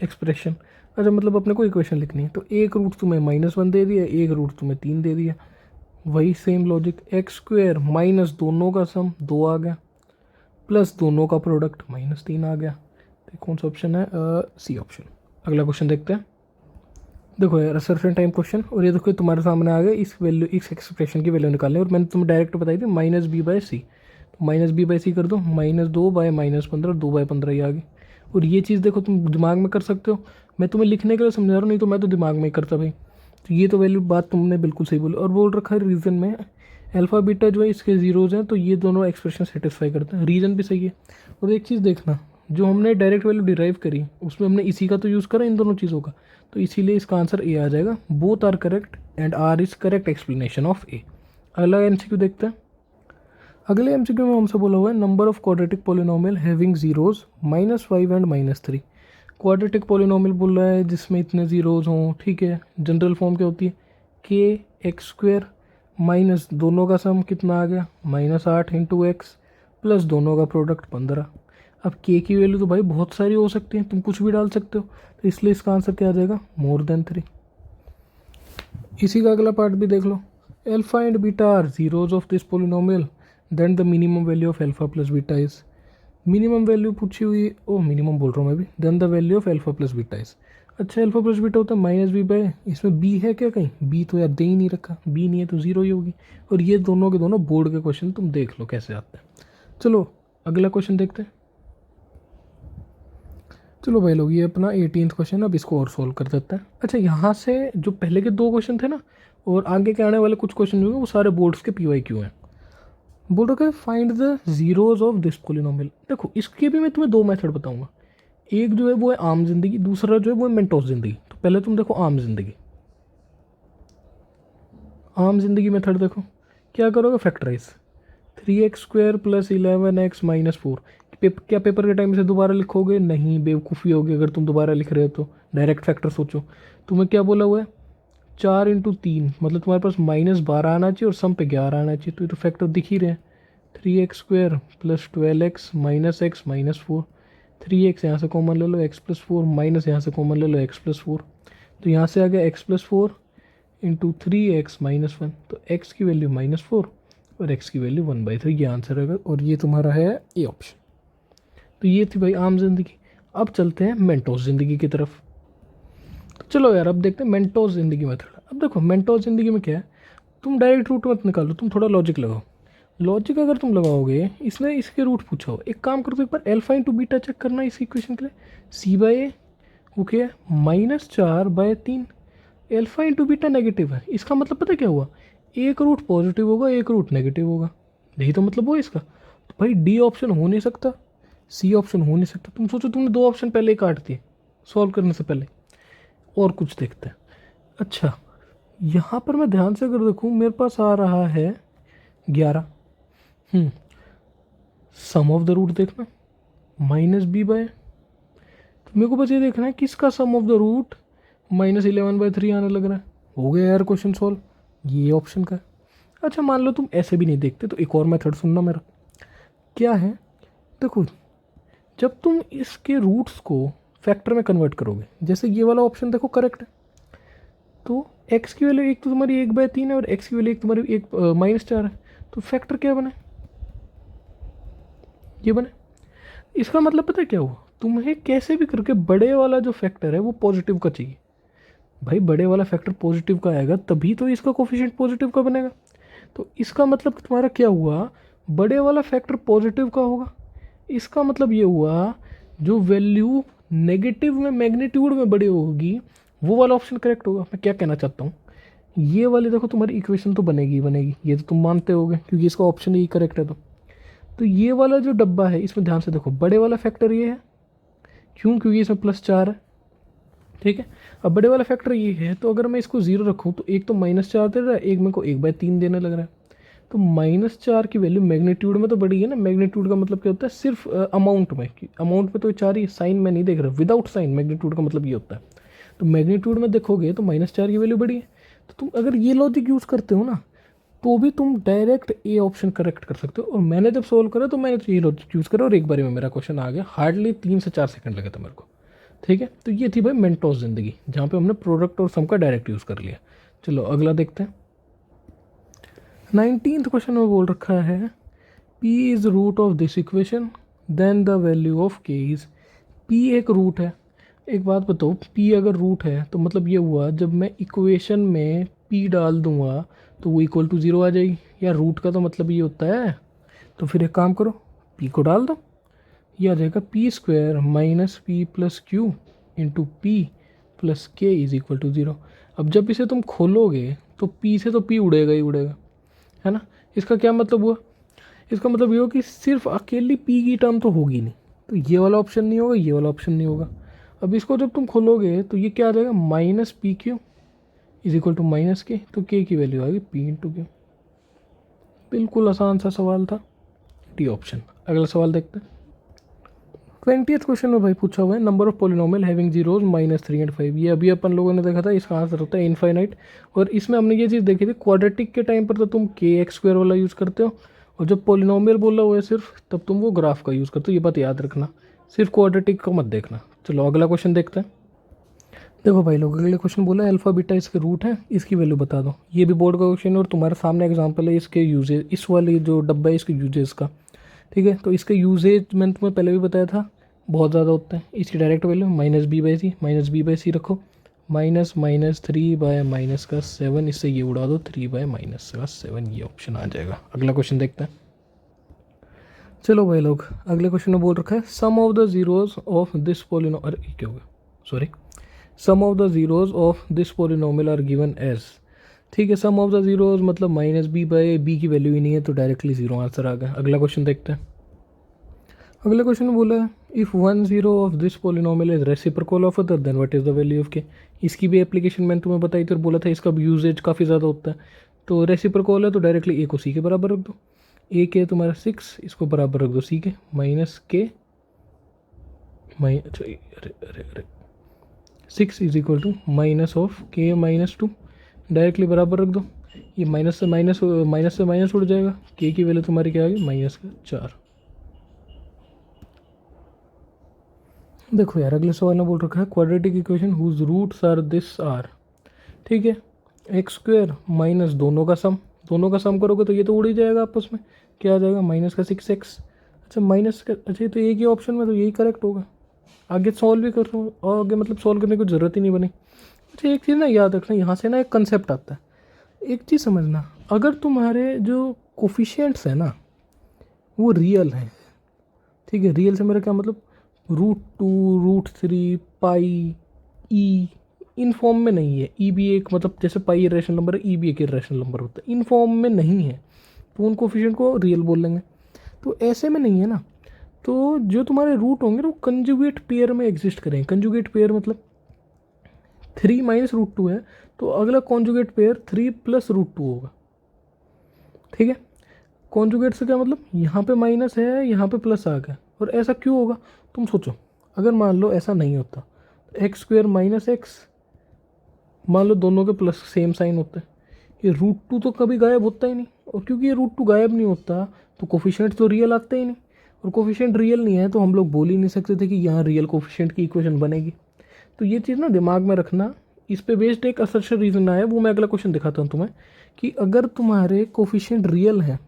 expression. अच्छा मतलब अपने को इक्वेशन लिखनी है, तो एक रूट तुम्हें -1 दे दिया, एक रूट तुम्हें 3 दे दिया। वही same logic, x square minus दोनों का सम 2 आ गया, प्लस दोनों का प्रोडक्ट -3 आ गया। तो कौन सा ऑप्शन है? C option. अगला क्वेश्चन देखते हैं। देखो यार सर्टेन टाइम क्वेश्चन, और ये देखो तुम्हारे सामने आ गया, इस वैल्यू, इस एक्सप्रेशन की वैल्यू निकालनी है, और मैंने तुम्हें डायरेक्ट बताई थी -b/c। तो -b/c कर दो, -2 बाय -15, 2/15 ही आ गई। और ये चीज़ देखो तुम दिमाग में कर सकते हो, मैं तुम्हें लिखने के लिए समझा रहा हूँ, नहीं तो मैं तो दिमाग में ही करता भाई। तो ये तो वैल्यू बात तुमने बिल्कुल सही बोली, और बोल रखा है रीज़न में अल्फ़ा बीटा जो है इसके जीरोज़ हैं, तो ये दोनों एक्सप्रेशन सेटिस्फाई करते हैं, रीज़न भी सही है। और एक चीज़ देखना, जो हमने डायरेक्ट वैल्यू डिराइव करी उसमें हमने इसी का तो यूज़ करा, इन दोनों चीज़ों का, तो इसीलिए इसका आंसर ए आ जाएगा। Both are correct and R is correct explanation of A. अगला एमसीक्यू देखते हैं। अगले एमसीक्यू में हमसे बोला हुआ है number of quadratic polynomial having zeros -5 and -3। Quadratic polynomial बोल रहा है जिसमें इतने जीरोज हों, ठीक है। जनरल फॉर्म क्या होती है? के एक्स स्क्वेयर माइनस दोनों का सम कितना आ गया -8 इंटू एक्स, प्लस दोनों का प्रोडक्ट 15। अब के की वैल्यू तो भाई बहुत सारी हो सकती है, तुम कुछ भी डाल सकते हो, तो इसलिए इसका आंसर क्या आ जाएगा? (3). इसी का अगला पार्ट भी देख लो। Alpha and beta are zeros of this polynomial, then the minimum value of alpha plus beta is. Minimum value पूछी हुई, ओ मिनिमम बोल रहा हूँ मैं भी, then the value of alpha plus beta is. अच्छा अल्फा प्लस बीटा होता है -b/, इसमें b है क्या कहीं? b तो यार दे ही नहीं रखा, b नहीं है तो 0 ही होगी। और ये दोनों के दोनों बोर्ड के क्वेश्चन, तुम देख लो कैसे आते हैं। चलो अगला क्वेश्चन देखते हैं। चलो भाई लोग, ये अपना 18th क्वेश्चन, अब इसको और सोल्व कर देते हैं। अच्छा यहाँ से जो पहले के 2 क्वेश्चन थे ना, और आगे के आने वाले कुछ क्वेश्चन जो हैं वो सारे बोर्ड्स के PYQ हैं। बोल रखा है find the zeros of this polynomial. देखो इसके भी मैं तुम्हें 2 मेथड बताऊंगा, एक जो है वो है आम जिंदगी, दूसरा जो है वो है मेंटोस जिंदगी। तो पहले तुम देखो आम जिंदगी। आम जिंदगी मेथड देखो, क्या करोगे? Factorise 3x² + 11x - 4। क्या पेपर के टाइम से दोबारा लिखोगे? नहीं, बेवकूफ़ी होगी अगर तुम दोबारा लिख रहे हो तो। डायरेक्ट फैक्टर सोचो। तुम्हें क्या बोला हुआ है? 4 × 3, मतलब तुम्हारे पास -12 आना चाहिए और सम पे 11 आना चाहिए, तो ये तो फैक्टर दिख ही रहे हैं। 3x² + 12x - x - 4। 3x यहाँ से कॉमन ले लो, x + 4 माइनस यहाँ से कॉमन ले लो, x + 4। तो यहाँ से आ गया x + 4 × 3x - 1। तो x की वैल्यू -4 और x की वैल्यू 1/3, ये आंसर है। और ये तुम्हारा है ए ऑप्शन। तो ये थी भाई आम जिंदगी। अब चलते हैं मेंटोस जिंदगी की तरफ। तो चलो यार अब देखते हैं मेंटोस जिंदगी मेथड। अब देखो मेंटोस जिंदगी में क्या है, तुम डायरेक्ट रूट मत निकालो, तुम थोड़ा लॉजिक लगाओ। लॉजिक अगर तुम लगाओगे, इसने इसके रूट पूछा हो, एक काम करो तो एक बार अल्फा इंटू बीटा चेक करना इस इक्वेशन के लिए। c/a वो क्या है? -4/3। अल्फा इंटू बीटा नेगेटिव है, इसका मतलब पता क्या हुआ? एक रूट पॉजिटिव होगा, एक रूट नेगेटिव होगा, यही तो मतलब हुआ इसका। तो भाई डी ऑप्शन हो नहीं सकता, सी ऑप्शन हो नहीं सकता। तुम सोचो तुमने 2 ऑप्शन पहले ही काट दिए सॉल्व करने से पहले। और कुछ देखते हैं। अच्छा यहाँ पर मैं ध्यान से अगर देखूँ, मेरे पास आ रहा है 11। सम ऑफ द रूट देखना -b/, तो मेरे को बस ये देखना है किसका सम ऑफ द रूट -11/3 आने लग रहा है। हो गया यार क्वेश्चन सॉल्व, ये ऑप्शन का है। अच्छा मान लो तुम ऐसे भी नहीं देखते, तो एक और मेथड सुनना मेरा। क्या है? देखो जब तुम इसके रूट्स को फैक्टर में कन्वर्ट करोगे, जैसे ये वाला ऑप्शन देखो करेक्ट है, तो x की वैल्यू एक तो तुम्हारी 1/3 है और x की वैल्यू एक तुम्हारी -4 है, तो फैक्टर क्या बने? ये बने। इसका मतलब पता है क्या हुआ? तुम्हें कैसे भी करके बड़े वाला जो फैक्टर है वो पॉजिटिव का चाहिए। भाई बड़े वाला फैक्टर पॉजिटिव का आएगा तभी तो इसका कोफिशिएंट पॉजिटिव का बनेगा। तो इसका मतलब तुम्हारा क्या हुआ? बड़े वाला फैक्टर पॉजिटिव का होगा। इसका मतलब ये हुआ जो वैल्यू नेगेटिव में मैग्नीट्यूड में बड़ी होगी वो वाला ऑप्शन करेक्ट होगा। मैं क्या कहना चाहता हूँ, ये वाली देखो तुम्हारी इक्वेशन तो बनेगी ही बनेगी, ये तो तुम मानते होगे क्योंकि इसका ऑप्शन ही करेक्ट है। तो ये वाला जो डब्बा है इसमें ध्यान से देखो, बड़े वाला फैक्टर ये है, क्यों? क्योंकि इसमें +4 है, ठीक है। अब बड़े वाला फैक्टर ये है, तो अगर मैं इसको 0 रखूँ तो एक तो -4 दे रहा है, एक मेरे को 1/3 देने लग रहा है। तो -4 की वैल्यू मैग्नीट्यूड में तो बड़ी है ना। मैग्नीट्यूड का मतलब क्या होता है? सिर्फ अमाउंट में, अमाउंट में तो 4 ही, साइन में नहीं देख रहा, विदाउट साइन मैग्नीट्यूड का मतलब ये होता है। तो मैग्नीट्यूड में देखोगे तो -4 की वैल्यू बड़ी है। तो तुम अगर ये लॉजिक यूज़ करते हो ना, तो भी तुम डायरेक्ट ए ऑप्शन करेक्ट कर सकते हो। और मैंने जब सोल्व करा तो मैंने तो ये लॉजिक यूज़ करा और एक बार में मेरा क्वेश्चन आ गया। हार्डली 3 से 4 सेकंड लगे थे मेरे को। ठीक है, तो ये थी भाई मेंटोस ज़िंदगी, जहाँ पे हमने प्रोडक्ट और सम का डायरेक्ट यूज़ कर लिया। चलो अगला देखते हैं। 19th क्वेश्चन में बोल रखा है p is root of this equation then the value of k is. p एक रूट है। एक बात बताओ, p अगर रूट है तो मतलब ये हुआ जब मैं इक्वेशन में p डाल दूंगा तो वो इक्वल टू ज़ीरो आ जाएगी। या रूट का तो मतलब ये होता है, तो फिर एक काम करो, p को डाल दो, ये आ जाएगा P square minus P plus Q into P plus के इज इक्वल टू ज़ीरो। अब जब इसे तुम खोलोगे तो पी से तो पी उड़ेगा ही उड़ेगा, है ना। इसका क्या मतलब हुआ, इसका मतलब ये हो कि सिर्फ अकेली पी की टर्म तो होगी नहीं, तो ये वाला ऑप्शन नहीं होगा, ये वाला ऑप्शन नहीं होगा। अब इसको जब तुम खोलोगे तो ये क्या आ जाएगा, minus p q is equal to minus k, तो के की वैल्यू आएगी पी इंटू क्यू। बिल्कुल आसान सा सवाल था, डी ऑप्शन। अगला सवाल देखते हैं। 20th क्वेश्चन में भाई पूछा हुआ है number of polynomial having zeros -3 and 5। ये अभी अपन लोगों ने देखा था, इसका आंसर होता है इनफाइनाइट। और इसमें हमने ये चीज़ देखी थी, क्वाड्रेटिक के टाइम पर तो तुम के एक्स स्क्वायर वाला यूज़ करते हो, और जब पोलिनोमियल बोला हुआ है सिर्फ, तब तुम वो ग्राफ का यूज़ करते हो। ये बात याद रखना, सिर्फ क्वाड्रेटिक का मत देखना। चलो अगला क्वेश्चन देखते हैं। देखो भाई लोग, अगले क्वेश्चन बोला है अल्फा बीटा इसके रूट है, इसकी वैल्यू बता दो। ये भी बोर्ड का क्वेश्चन है और तुम्हारे सामने एग्जाम्पल है इसके यूजेज, इस वाले जो डब्बा है इसके यूजेज का। ठीक है, तो इसका यूजेज मैंने तुम्हें पहले भी बताया था, बहुत ज़्यादा होता है। इसकी डायरेक्ट वैल्यू -b/c, -b/c रखो, -3/-7, इससे ये उड़ा दो, 3/-7, ये ऑप्शन आ जाएगा। अगला क्वेश्चन देखते हैं। चलो भाई लोग, अगले क्वेश्चन में बोल रखा है sum of the zeros of this polyno, अरे क्या हो गया, sorry, sum of the zeros of this polynomial are given as. ठीक है, सम ऑफ द जीरोज मतलब -b/b की वैल्यू ही नहीं है, तो डायरेक्टली जीरो आंसर आ गया। अगला क्वेश्चन देखते हैं। अगले क्वेश्चन में बोला है if 1 0 of this polynomial is reciprocal of other than what is the value of के। इसकी भी एप्लीकेशन मैंने तुम्हें बताई थी और बोला था इसका भी यूजेज काफ़ी ज़्यादा होता है। तो रेसिप्रोकल है तो डायरेक्टली ए को सी के बराबर रख दो, ए के तुम्हारा 6, इसको बराबर रख दो सी के, माइनस के अरे अरे अरे 6 is equal to minus of k -2, directly बराबर रख दो। ये माइनस से माइनस उड़ जाएगा, के की वैल्यू तुम्हारी क्या आ गई, -4। देखो यार, अगले सवाल में बोल रखा है quadratic equation whose roots are this are. ठीक है, एक्स स्क्वायर माइनस दोनों का सम करोगे तो ये तो उड़ ही जाएगा आपस में, क्या आ जाएगा, -6x। अच्छा माइनस का, अच्छा ये तो एक ही ऑप्शन में, तो यही करेक्ट होगा। आगे सॉल्व भी कर रहा हूँ, और आगे मतलब सॉल्व करने की ज़रूरत ही नहीं बनी। अच्छा एक चीज़ ना याद रखना, यहाँ से ना एक कंसेप्ट आता है, एक चीज़ समझना, अगर तुम्हारे जो कोफिशिएंट्स हैं ना वो रियल हैं, ठीक है, रियल से मेरा क्या मतलब, √2, √3, पाई, ई, इन फॉर्म में नहीं है। ई भी एक मतलब जैसे पाई इरेशनल नंबर है, ई भी एक इरेशनल नंबर होता है, इन फॉर्म में नहीं है, तो उन कोफिशिएंट को रियल बोल लेंगे। तो ऐसे में नहीं है ना, तो जो तुम्हारे रूट होंगे ना वो कंजुगेट पेयर में एग्जिस्ट करेंगे। कंजुगेट पेयर मतलब 3 - √2 है, तो अगला कॉन्जुगेट पेयर 3 + √2 होगा। ठीक है, कॉन्जुगेट से क्या मतलब, यहाँ पे माइनस है, यहाँ पे प्लस आ गया। और ऐसा क्यों होगा, तुम सोचो, अगर मान लो ऐसा नहीं होता, एक्स स्क्वायर -x, मान लो दोनों के प्लस सेम साइन होते हैं, ये √2 तो कभी गायब होता ही नहीं। और क्योंकि ये √2 गायब नहीं होता तो कोफिशिएंट तो रियल आते ही नहीं, और कोफिशिएंट रियल नहीं है तो हम लोग बोल ही नहीं सकते थे कि यहाँ रियल कोफिशिएंट की इक्वेशन बनेगी। तो ये चीज़ ना दिमाग में रखना। इस पे बेस्ड एक असर्शन रीजन आया, वो मैं अगला क्वेश्चन दिखाता हूँ तुम्हें, कि अगर तुम्हारे कोफिशिएंट रियल हैं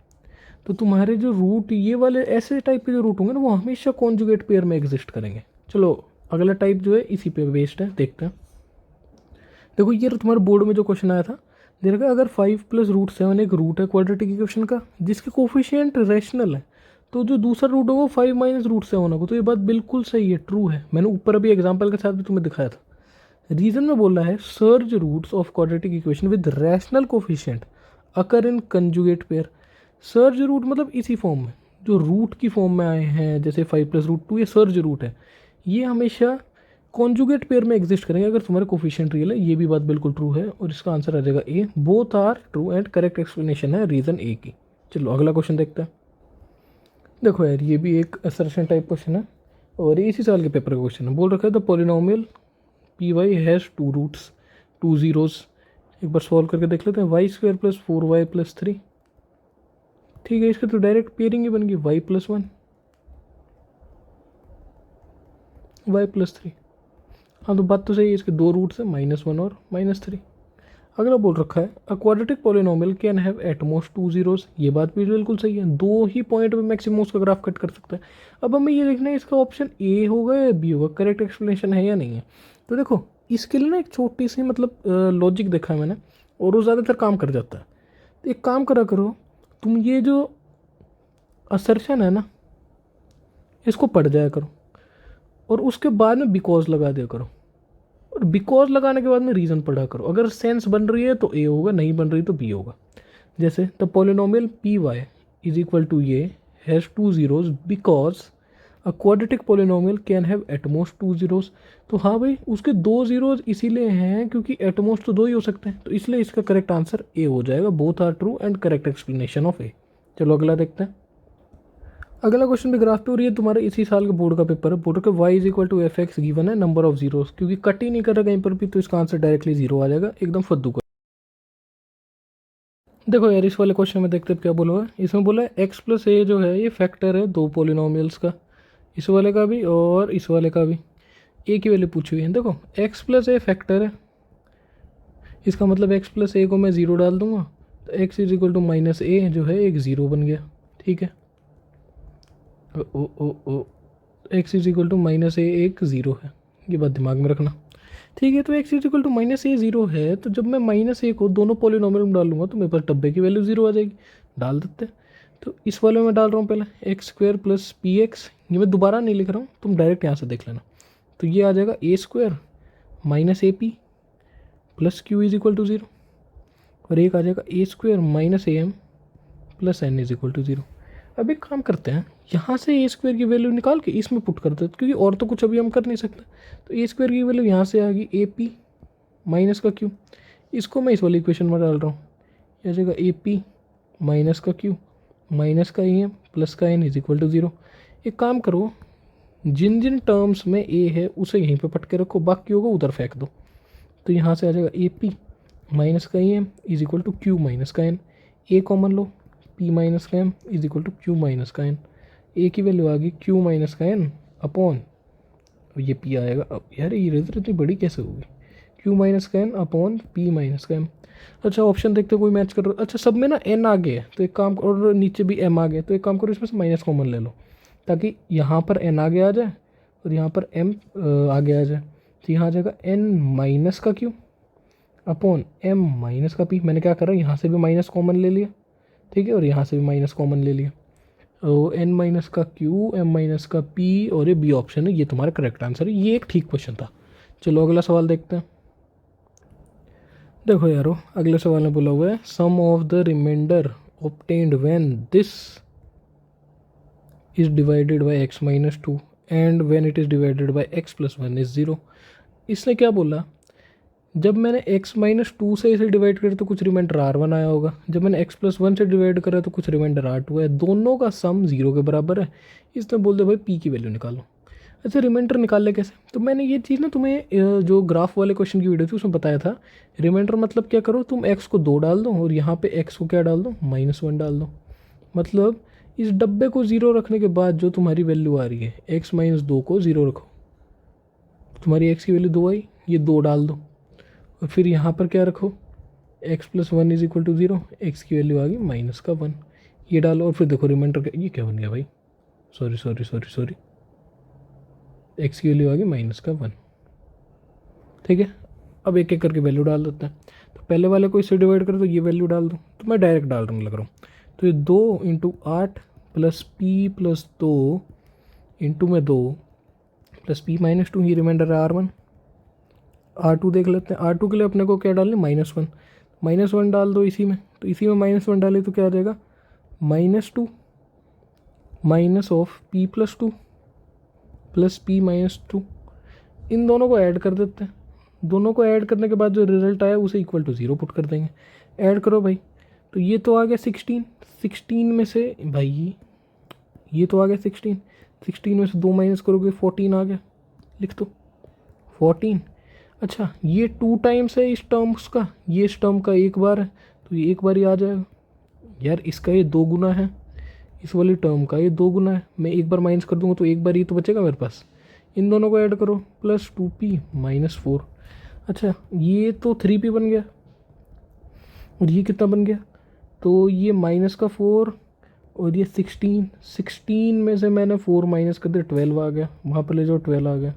तो तुम्हारे जो रूट ये वाले ऐसे टाइप के जो रूट होंगे ना वो हमेशा कॉन्जुगेट पेयर में एग्जिस्ट करेंगे। चलो अगला टाइप जो है इसी पे बेस्ड है, देखते हैं। देखो ये तुम्हारे बोर्ड में जो क्वेश्चन आया था, देखा अगर 5 + √7 एक रूट है क्वाड्रेटिक इक्वेशन का जिसके कोफिशिएंट रैशनल है, तो जो दूसरा रूट होगा 5 - √7 होगा। तो ये बात बिल्कुल सही है, ट्रू है। मैंने ऊपर अभी एग्जाम्पल के साथ भी तुम्हें दिखाया था। रीजन में बोला है surd roots of quadratic equation with rational coefficient occur in conjugate pair. Surd root मतलब इसी फॉर्म में, जो रूट की फॉर्म में आए हैं, जैसे 5 + √2, ये सर्ज रूट है, ये हमेशा कॉन्जुगेट पेयर में एग्जिस्ट करेंगे अगर तुम्हारे कोफिशिएंट रियल है। ये भी बात बिल्कुल ट्रू है और इसका आंसर आ जाएगा A. Both are true and correct explanation है रीजन ए की। चलो अगला क्वेश्चन देखते हैं। देखो यार, ये भी एक असर्शन टाइप क्वेश्चन है और ये इसी साल के पेपर का क्वेश्चन है। बोल रखा है the polynomial p y has 2 roots 2 zeroes. एक बार सॉल्व करके देख लेते हैं। y² + 4y + 3। ठीक है, इसका तो डायरेक्ट पेयरिंग ही बन गई, y + 1 y + 3। हाँ तो बात तो सही है, इसके दो रूट्स हैं -1 और -3। अगला बोल रखा है अ quadratic polynomial can have at most 2 zeros। ये बात भी बिल्कुल सही है, दो ही पॉइंट पे मैक्सिमम उसका ग्राफ कट कर सकता है। अब हमें ये देखना है इसका ऑप्शन ए होगा या बी होगा, करेक्ट एक्सप्लेनेशन है या नहीं है। तो देखो इसके लिए ना एक छोटी सी मतलब लॉजिक देखा है मैंने, और वो ज़्यादातर काम कर जाता है। तो एक काम करा करो, तुम ये जो असर्शन है ना इसको पढ़ जाया करो, और उसके बाद में बिकॉज लगा दिया करो, और बिकॉज लगाने के बाद में रीज़न पढ़ा करो। अगर सेंस बन रही है तो ए होगा, नहीं बन रही तो बी होगा। जैसे the polynomial P Y is equal to ये has 2 zeros because a quadratic polynomial can have at most 2 zeros। तो हाँ भाई, उसके 2 zeros इसीलिए हैं क्योंकि एटमोस्ट तो दो ही हो सकते हैं, तो इसलिए इसका करेक्ट आंसर ए हो जाएगा। Both are true and correct explanation of A. चलो अगला देखते हैं। अगला क्वेश्चन भी ग्राफ पे, और ये तुम्हारे इसी साल के बोर्ड का पेपर है। बोर्ड का y is equal to f x given है नंबर ऑफ जीरोस, क्योंकि कट ही नहीं कर रहा कहीं पर भी, तो इसका आंसर डायरेक्टली जीरो आ जाएगा, एकदम फद्दू का। देखो यार इस वाले क्वेश्चन में देखते हैं क्या बोला है। इसमें बोला है एक्स प्लस ए जो है ये फैक्टर है दो पोलिनोमियल्स का, इस वाले का भी और इस वाले का भी। ए की वैल्यू पूछी हुई है। देखो एक्स प्लस ए फैक्टर है, इसका मतलब एक्स प्लस ए को मैं ज़ीरो डाल दूंगा, तो x is equal to minus A जो है एक ज़ीरो बन गया। ठीक है, ओ ओ ओ X is equal to minus A एक ज़ीरो है, ये बात दिमाग में रखना। ठीक है, तो x is equal to minus a zero है, तो जब मैं माइनस ए को दोनों पॉलिनोमियल में डालूंगा तो मेरे पास डब्बे की वैल्यू ज़ीरो आ जाएगी। डाल देते हैं। तो इस वाले में डाल रहा हूँ पहले x square plus P x, ये मैं दोबारा नहीं लिख रहा हूँ, तुम डायरेक्ट यहाँ से देख लेना। तो ये आ जाएगा A square minus A P plus Q is equal to zero, और एक आ जाएगा A square minus A M plus N is equal to zero. अब एक काम करते हैं, यहाँ से ए स्क्वायर की वैल्यू निकाल के इसमें पुट करते हैं, क्योंकि और तो कुछ अभी हम कर नहीं सकते। तो ए स्क्वायर की वैल्यू यहाँ से आ गई ए पी माइनस का क्यू, इसको मैं इस वाली इक्वेशन में डाल रहा हूँ। यह जगह ए पी माइनस का क्यू माइनस का ए एम प्लस का n is equal to zero. एक काम करो, जिन जिन टर्म्स में ए है उसे यहीं पे पट के रखो, बाकियों को उधर फेंक दो। तो यहाँ से आ जाएगा ए पी माइनस का a m is equal to q minus का एन, ए कॉमन लो, पी माइनस का m is equal to q minus का एन। ए की वैल्यू आ गई क्यू माइनस का एन अपॉन, ये पी आएगा। अब यार ये रेजर इतनी बड़ी कैसे होगी, क्यू माइनस का एन अपॉन पी माइनस का एम। अच्छा ऑप्शन देखते कोई मैच कर रहा है। अच्छा सब में ना एन आ गया है, तो एक काम, और नीचे भी एम आ गया, तो एक काम करो इसमें से माइनस कॉमन ले लो, ताकि यहाँ पर एन आगे आ जाए और यहाँ पर एम आगे आ जाए। तो यहाँ आ जाएगा एन माइनस का क्यू अपॉन एम माइनस का पी। मैंने क्या करा, यहाँ से भी माइनस कॉमन ले लिया, ठीक है, और यहाँ से भी माइनस कॉमन ले लिया। तो एन माइनस का क्यू एम माइनस का पी, और ये बी ऑप्शन है, ये तुम्हारा करेक्ट आंसर है। ये एक ठीक क्वेश्चन था। चलो अगला सवाल देखते हैं। देखो यारो अगले सवाल में बोला हुआ है sum of the remainder obtained when this is divided by X minus two and when it is divided by X plus one is zero. इसने क्या बोला, जब मैंने x माइनस टू से इसे डिवाइड करा तो कुछ रिमाइंडर R1 आया होगा, जब मैंने x प्लस वन से डिवाइड करा तो कुछ रिमाइंडर R2 है, दोनों का सम ज़ीरो के बराबर है। इसने बोल दिया भाई p की वैल्यू निकालो। अच्छा रिमाइंडर निकाल ले कैसे, तो मैंने ये चीज़ ना तुम्हें जो ग्राफ वाले क्वेश्चन की वीडियो थी उसमें बताया था। रिमाइंडर मतलब क्या करो, तुम x को 2 डाल दो और यहाँ पे x को क्या डाल दो, -1 डाल दो। मतलब इस डब्बे को ज़ीरो रखने के बाद जो तुम्हारी वैल्यू आ रही है x माइनस 2 को ज़ीरो रखो, तुम्हारी x की वैल्यू 2 आई, ये 2 डाल दो, और फिर यहाँ पर क्या रखो, x plus one is equal to zero, x की वैल्यू आ गई माइनस का 1, ये डालो, और फिर देखो रिमाइंडर का ये क्या बन गया भाई, सॉरी एक्स की वैल्यू आ गई माइनस का 1। ठीक है, अब एक एक करके वैल्यू डाल देते हैं। तो पहले वाले को इससे डिवाइड करो तो ये वैल्यू डाल दो, तो मैं डायरेक्ट डाल लग रहा हूँ। तो ये 2 into 8 plus P plus 2 into में 2 प्लस पी माइनस 2, ये रिमाइंडर है R1। R2 देख लेते हैं, R2 के लिए अपने को क्या डालने, -1 डाल दो इसी में, तो इसी में -1 डाले तो क्या आ जाएगा, -2 minus of P plus 2 plus P minus 2। इन दोनों को ऐड कर देते हैं, दोनों को ऐड करने के बाद जो रिजल्ट आया उसे इक्वल टू 0 पुट कर देंगे। ऐड करो भाई, तो ये तो आ गया 16 में से भाई, ये तो आ गया 16 में से 2 माइनस करोगे 14 आ गया, लिख दो 14। अच्छा ये 2 टाइम्स है इस टर्म्स का, ये इस टर्म का एक बार है, तो ये एक बार ही आ जाएगा। यार इसका ये 2 गुना है, इस वाली टर्म का ये 2 गुना है, मैं एक बार माइनस कर दूंगा तो एक बार ही तो बचेगा मेरे पास, इन दोनों को ऐड करो, प्लस 2p माइनस 4। अच्छा ये तो 3p बन गया, और ये कितना बन गया, तो ये माइनस का 4 और ये 16 में से मैंने 4 माइनस कर दिया, 12 आ गया, वहाँ पर ले जाओ 12 आ गया,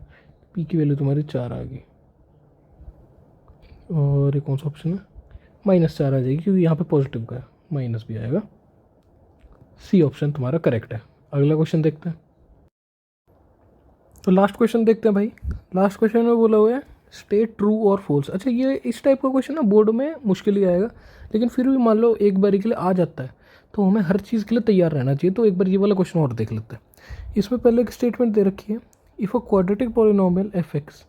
p की वैल्यू तुम्हारी 4 आ गई। और ये कौन सा ऑप्शन है, -4 आ जाएगी क्योंकि यहाँ पे पॉजिटिव का है, माइनस भी आएगा। सी ऑप्शन तुम्हारा करेक्ट है। अगला क्वेश्चन देखते हैं। तो लास्ट क्वेश्चन देखते हैं भाई। लास्ट क्वेश्चन में बोला हुआ है स्टेट ट्रू और फॉल्स। अच्छा ये इस टाइप का क्वेश्चन ना बोर्ड में मुश्किल ही आएगा, लेकिन फिर भी मान लो एक बारी के लिए आ जाता है तो हमें हर चीज़ के लिए तैयार रहना चाहिए। तो एक बार ये वाला क्वेश्चन और देख लेते हैं। इसमें पहले एक स्टेटमेंट दे रखी है, if a quadratic polynomial f x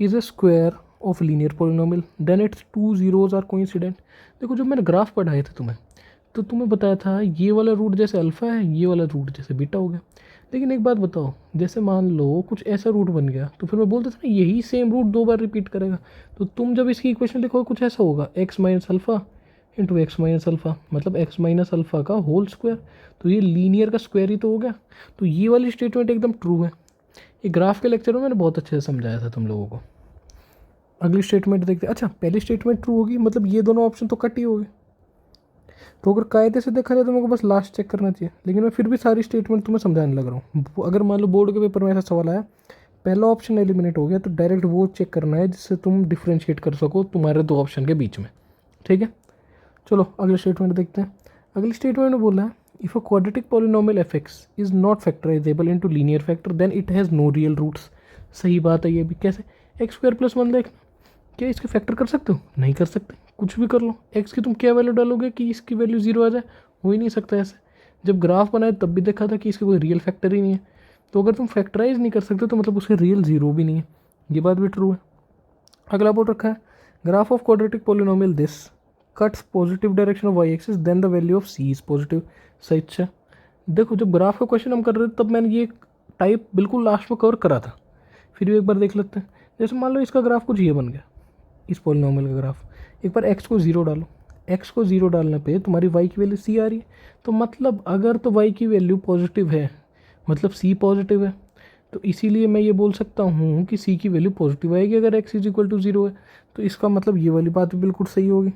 is a square of linear polynomial then its 2 zeros are coincident. देखो जब मैंने ग्राफ पढ़ाए थे तुम्हें, तो तुम्हें बताया था ये वाला रूट जैसे अल्फ़ा है, ये वाला रूट जैसे बीटा हो गया। लेकिन एक बात बताओ, जैसे मान लो कुछ ऐसा रूट बन गया, तो फिर मैं बोलता था ना यही सेम रूट 2 बार रिपीट करेगा। तो तुम जब इसकी इक्वेशन लिखोगे कुछ ऐसा होगा, x minus alpha into x minus alpha, मतलब एक्स माइनस अल्फ़ा का होल स्क्वायर। तो ये लीनियर का स्क्वायर ही तो हो गया। तो ये वाली स्टेटमेंट एकदम ट्रू है। ये ग्राफ के लेक्चर में मैंने बहुत अच्छे से समझाया था तुम लोगों को। अगली स्टेटमेंट देखते हैं। अच्छा पहली स्टेटमेंट ट्रू होगी, मतलब ये दोनों ऑप्शन तो कट ही हो गए। तो अगर कायदे से देखा जाए तो मेरे को बस लास्ट चेक करना चाहिए, लेकिन मैं फिर भी सारी स्टेटमेंट तुम्हें समझाने लग रहा हूँ। अगर मान लो बोर्ड के पेपर में ऐसा सवाल आया, पहला ऑप्शन एलिमिनेट हो गया, तो डायरेक्ट वो चेक करना है जिससे तुम डिफ्रेंशिएट कर सको तुम्हारे दो ऑप्शन के बीच में। ठीक है, चलो अगले स्टेटमेंट देखते हैं। अगली स्टेटमेंट में बोला है if a quadratic polynomial f x is not factorisable into linear factor then it has no real roots. सही बात है ये भी। कैसे, एक्स स्क्वायर प्लस 1 देखना, क्या इसके फैक्टर कर सकते हो? नहीं कर सकते, कुछ भी कर लो। एक्स की तुम क्या वैल्यू डालोगे कि इसकी वैल्यू 0 आ जाए? हो ही नहीं सकता ऐसे। जब ग्राफ बनाए तब भी देखा था कि इसके कोई रियल फैक्टर ही नहीं है। तो अगर तुम फैक्टराइज नहीं कर सकते तो मतलब उसके रियल 0 भी नहीं है। ये बात भी ट्रू है। अगला बोल रखा है graph of quadratic polynomial this cuts positive direction of y axis then the value of c is positive. सही। अच्छा देखो जब ग्राफ का क्वेश्चन हम कर रहे थे तब मैंने ये टाइप बिल्कुल लास्ट में कवर करा था, फिर भी एक बार देख लेते हैं। जैसे मान लो इसका ग्राफ कुछ ये बन गया, इस पॉलिनोमियल का ग्राफ। एक बार x को 0 डालो, x को 0 डालने पे तुम्हारी y की वैल्यू c आ रही है। तो मतलब अगर तो y की वैल्यू पॉजिटिव है मतलब c पॉजिटिव है। तो इसीलिए मैं ये बोल सकता हूँ कि c की वैल्यू पॉजिटिव आएगी अगर x इज इक्वल टू 0 है। तो इसका मतलब ये वाली बात भी बिल्कुल सही होगी।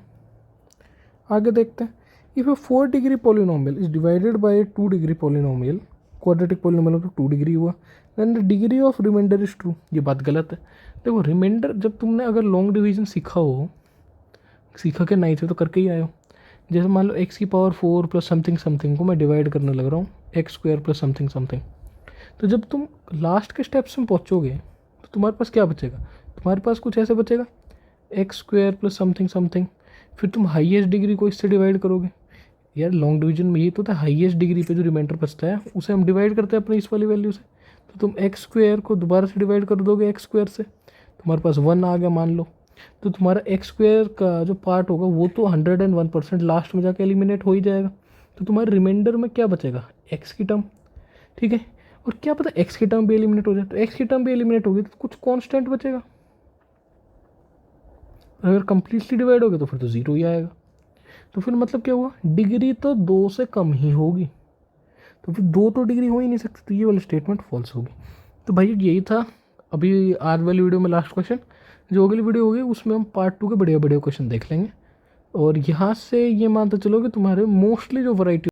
आगे देखते हैं। If a 4 degree polynomial is divided by a 2 degree polynomial, quadratic polynomial तो 2 डिग्री हुआ, then the degree of remainder is true. ये बात गलत है। देखो रिमाइंडर जब तुमने अगर लॉन्ग डिवीजन सीखा हो, सीखा के नहीं थे तो करके ही आए हो। जैसे मान लो एक्स की पावर 4 प्लस समथिंग समथिंग को मैं डिवाइड करने लग रहा हूँ x square plus something something. तो जब तुम लास्ट के स्टेप्स में पहुँचोगे तो तुम्हारे पास क्या बचेगा? तुम्हारे पास कुछ ऐसे बचेगा x square plus something something, फिर तुम हाईएस्ट डिग्री को इससे डिवाइड करोगे। यार लॉन्ग डिवीजन में ये तो था हाईएस्ट डिग्री पे जो रिमाइंडर बचता है उसे हम डिवाइड करते हैं अपनी इस वाली वैल्यू से। तो तुम एक्स स्क्वायर को दोबारा से डिवाइड कर दोगे एक्स स्क्वायर से, तुम्हारे पास 1 आ गया मान लो। तो तुम्हारा एक्स स्क्वायर का जो पार्ट होगा वो तो 101% लास्ट में जाके एलिमिनेट हो ही जाएगा। तो तुम्हारे रिमाइंडर में क्या बचेगा? एक्स की टर्म। ठीक है, और क्या पता एक्स की टर्म भी एलिमिनेट हो जाए। तो एक्स की टर्म भी एलिमिनेट होगी तो कुछ कॉन्स्टेंट बचेगा। अगर कंप्लीटली डिवाइड हो गया तो फिर तो 0 ही आएगा। तो फिर मतलब क्या हुआ? डिग्री तो 2 से कम ही होगी। तो फिर 2 तो डिग्री हो ही नहीं सकती, तो ये वाली स्टेटमेंट फॉल्स होगी। तो भाई यही था अभी आज वाली वीडियो में लास्ट क्वेश्चन। जो अगली वीडियो होगी उसमें हम पार्ट 2 के बढ़िया बढ़िया क्वेश्चन देख लेंगे। और यहाँ से ये मानते चलो कि तुम्हारे मोस्टली जो वैरायटी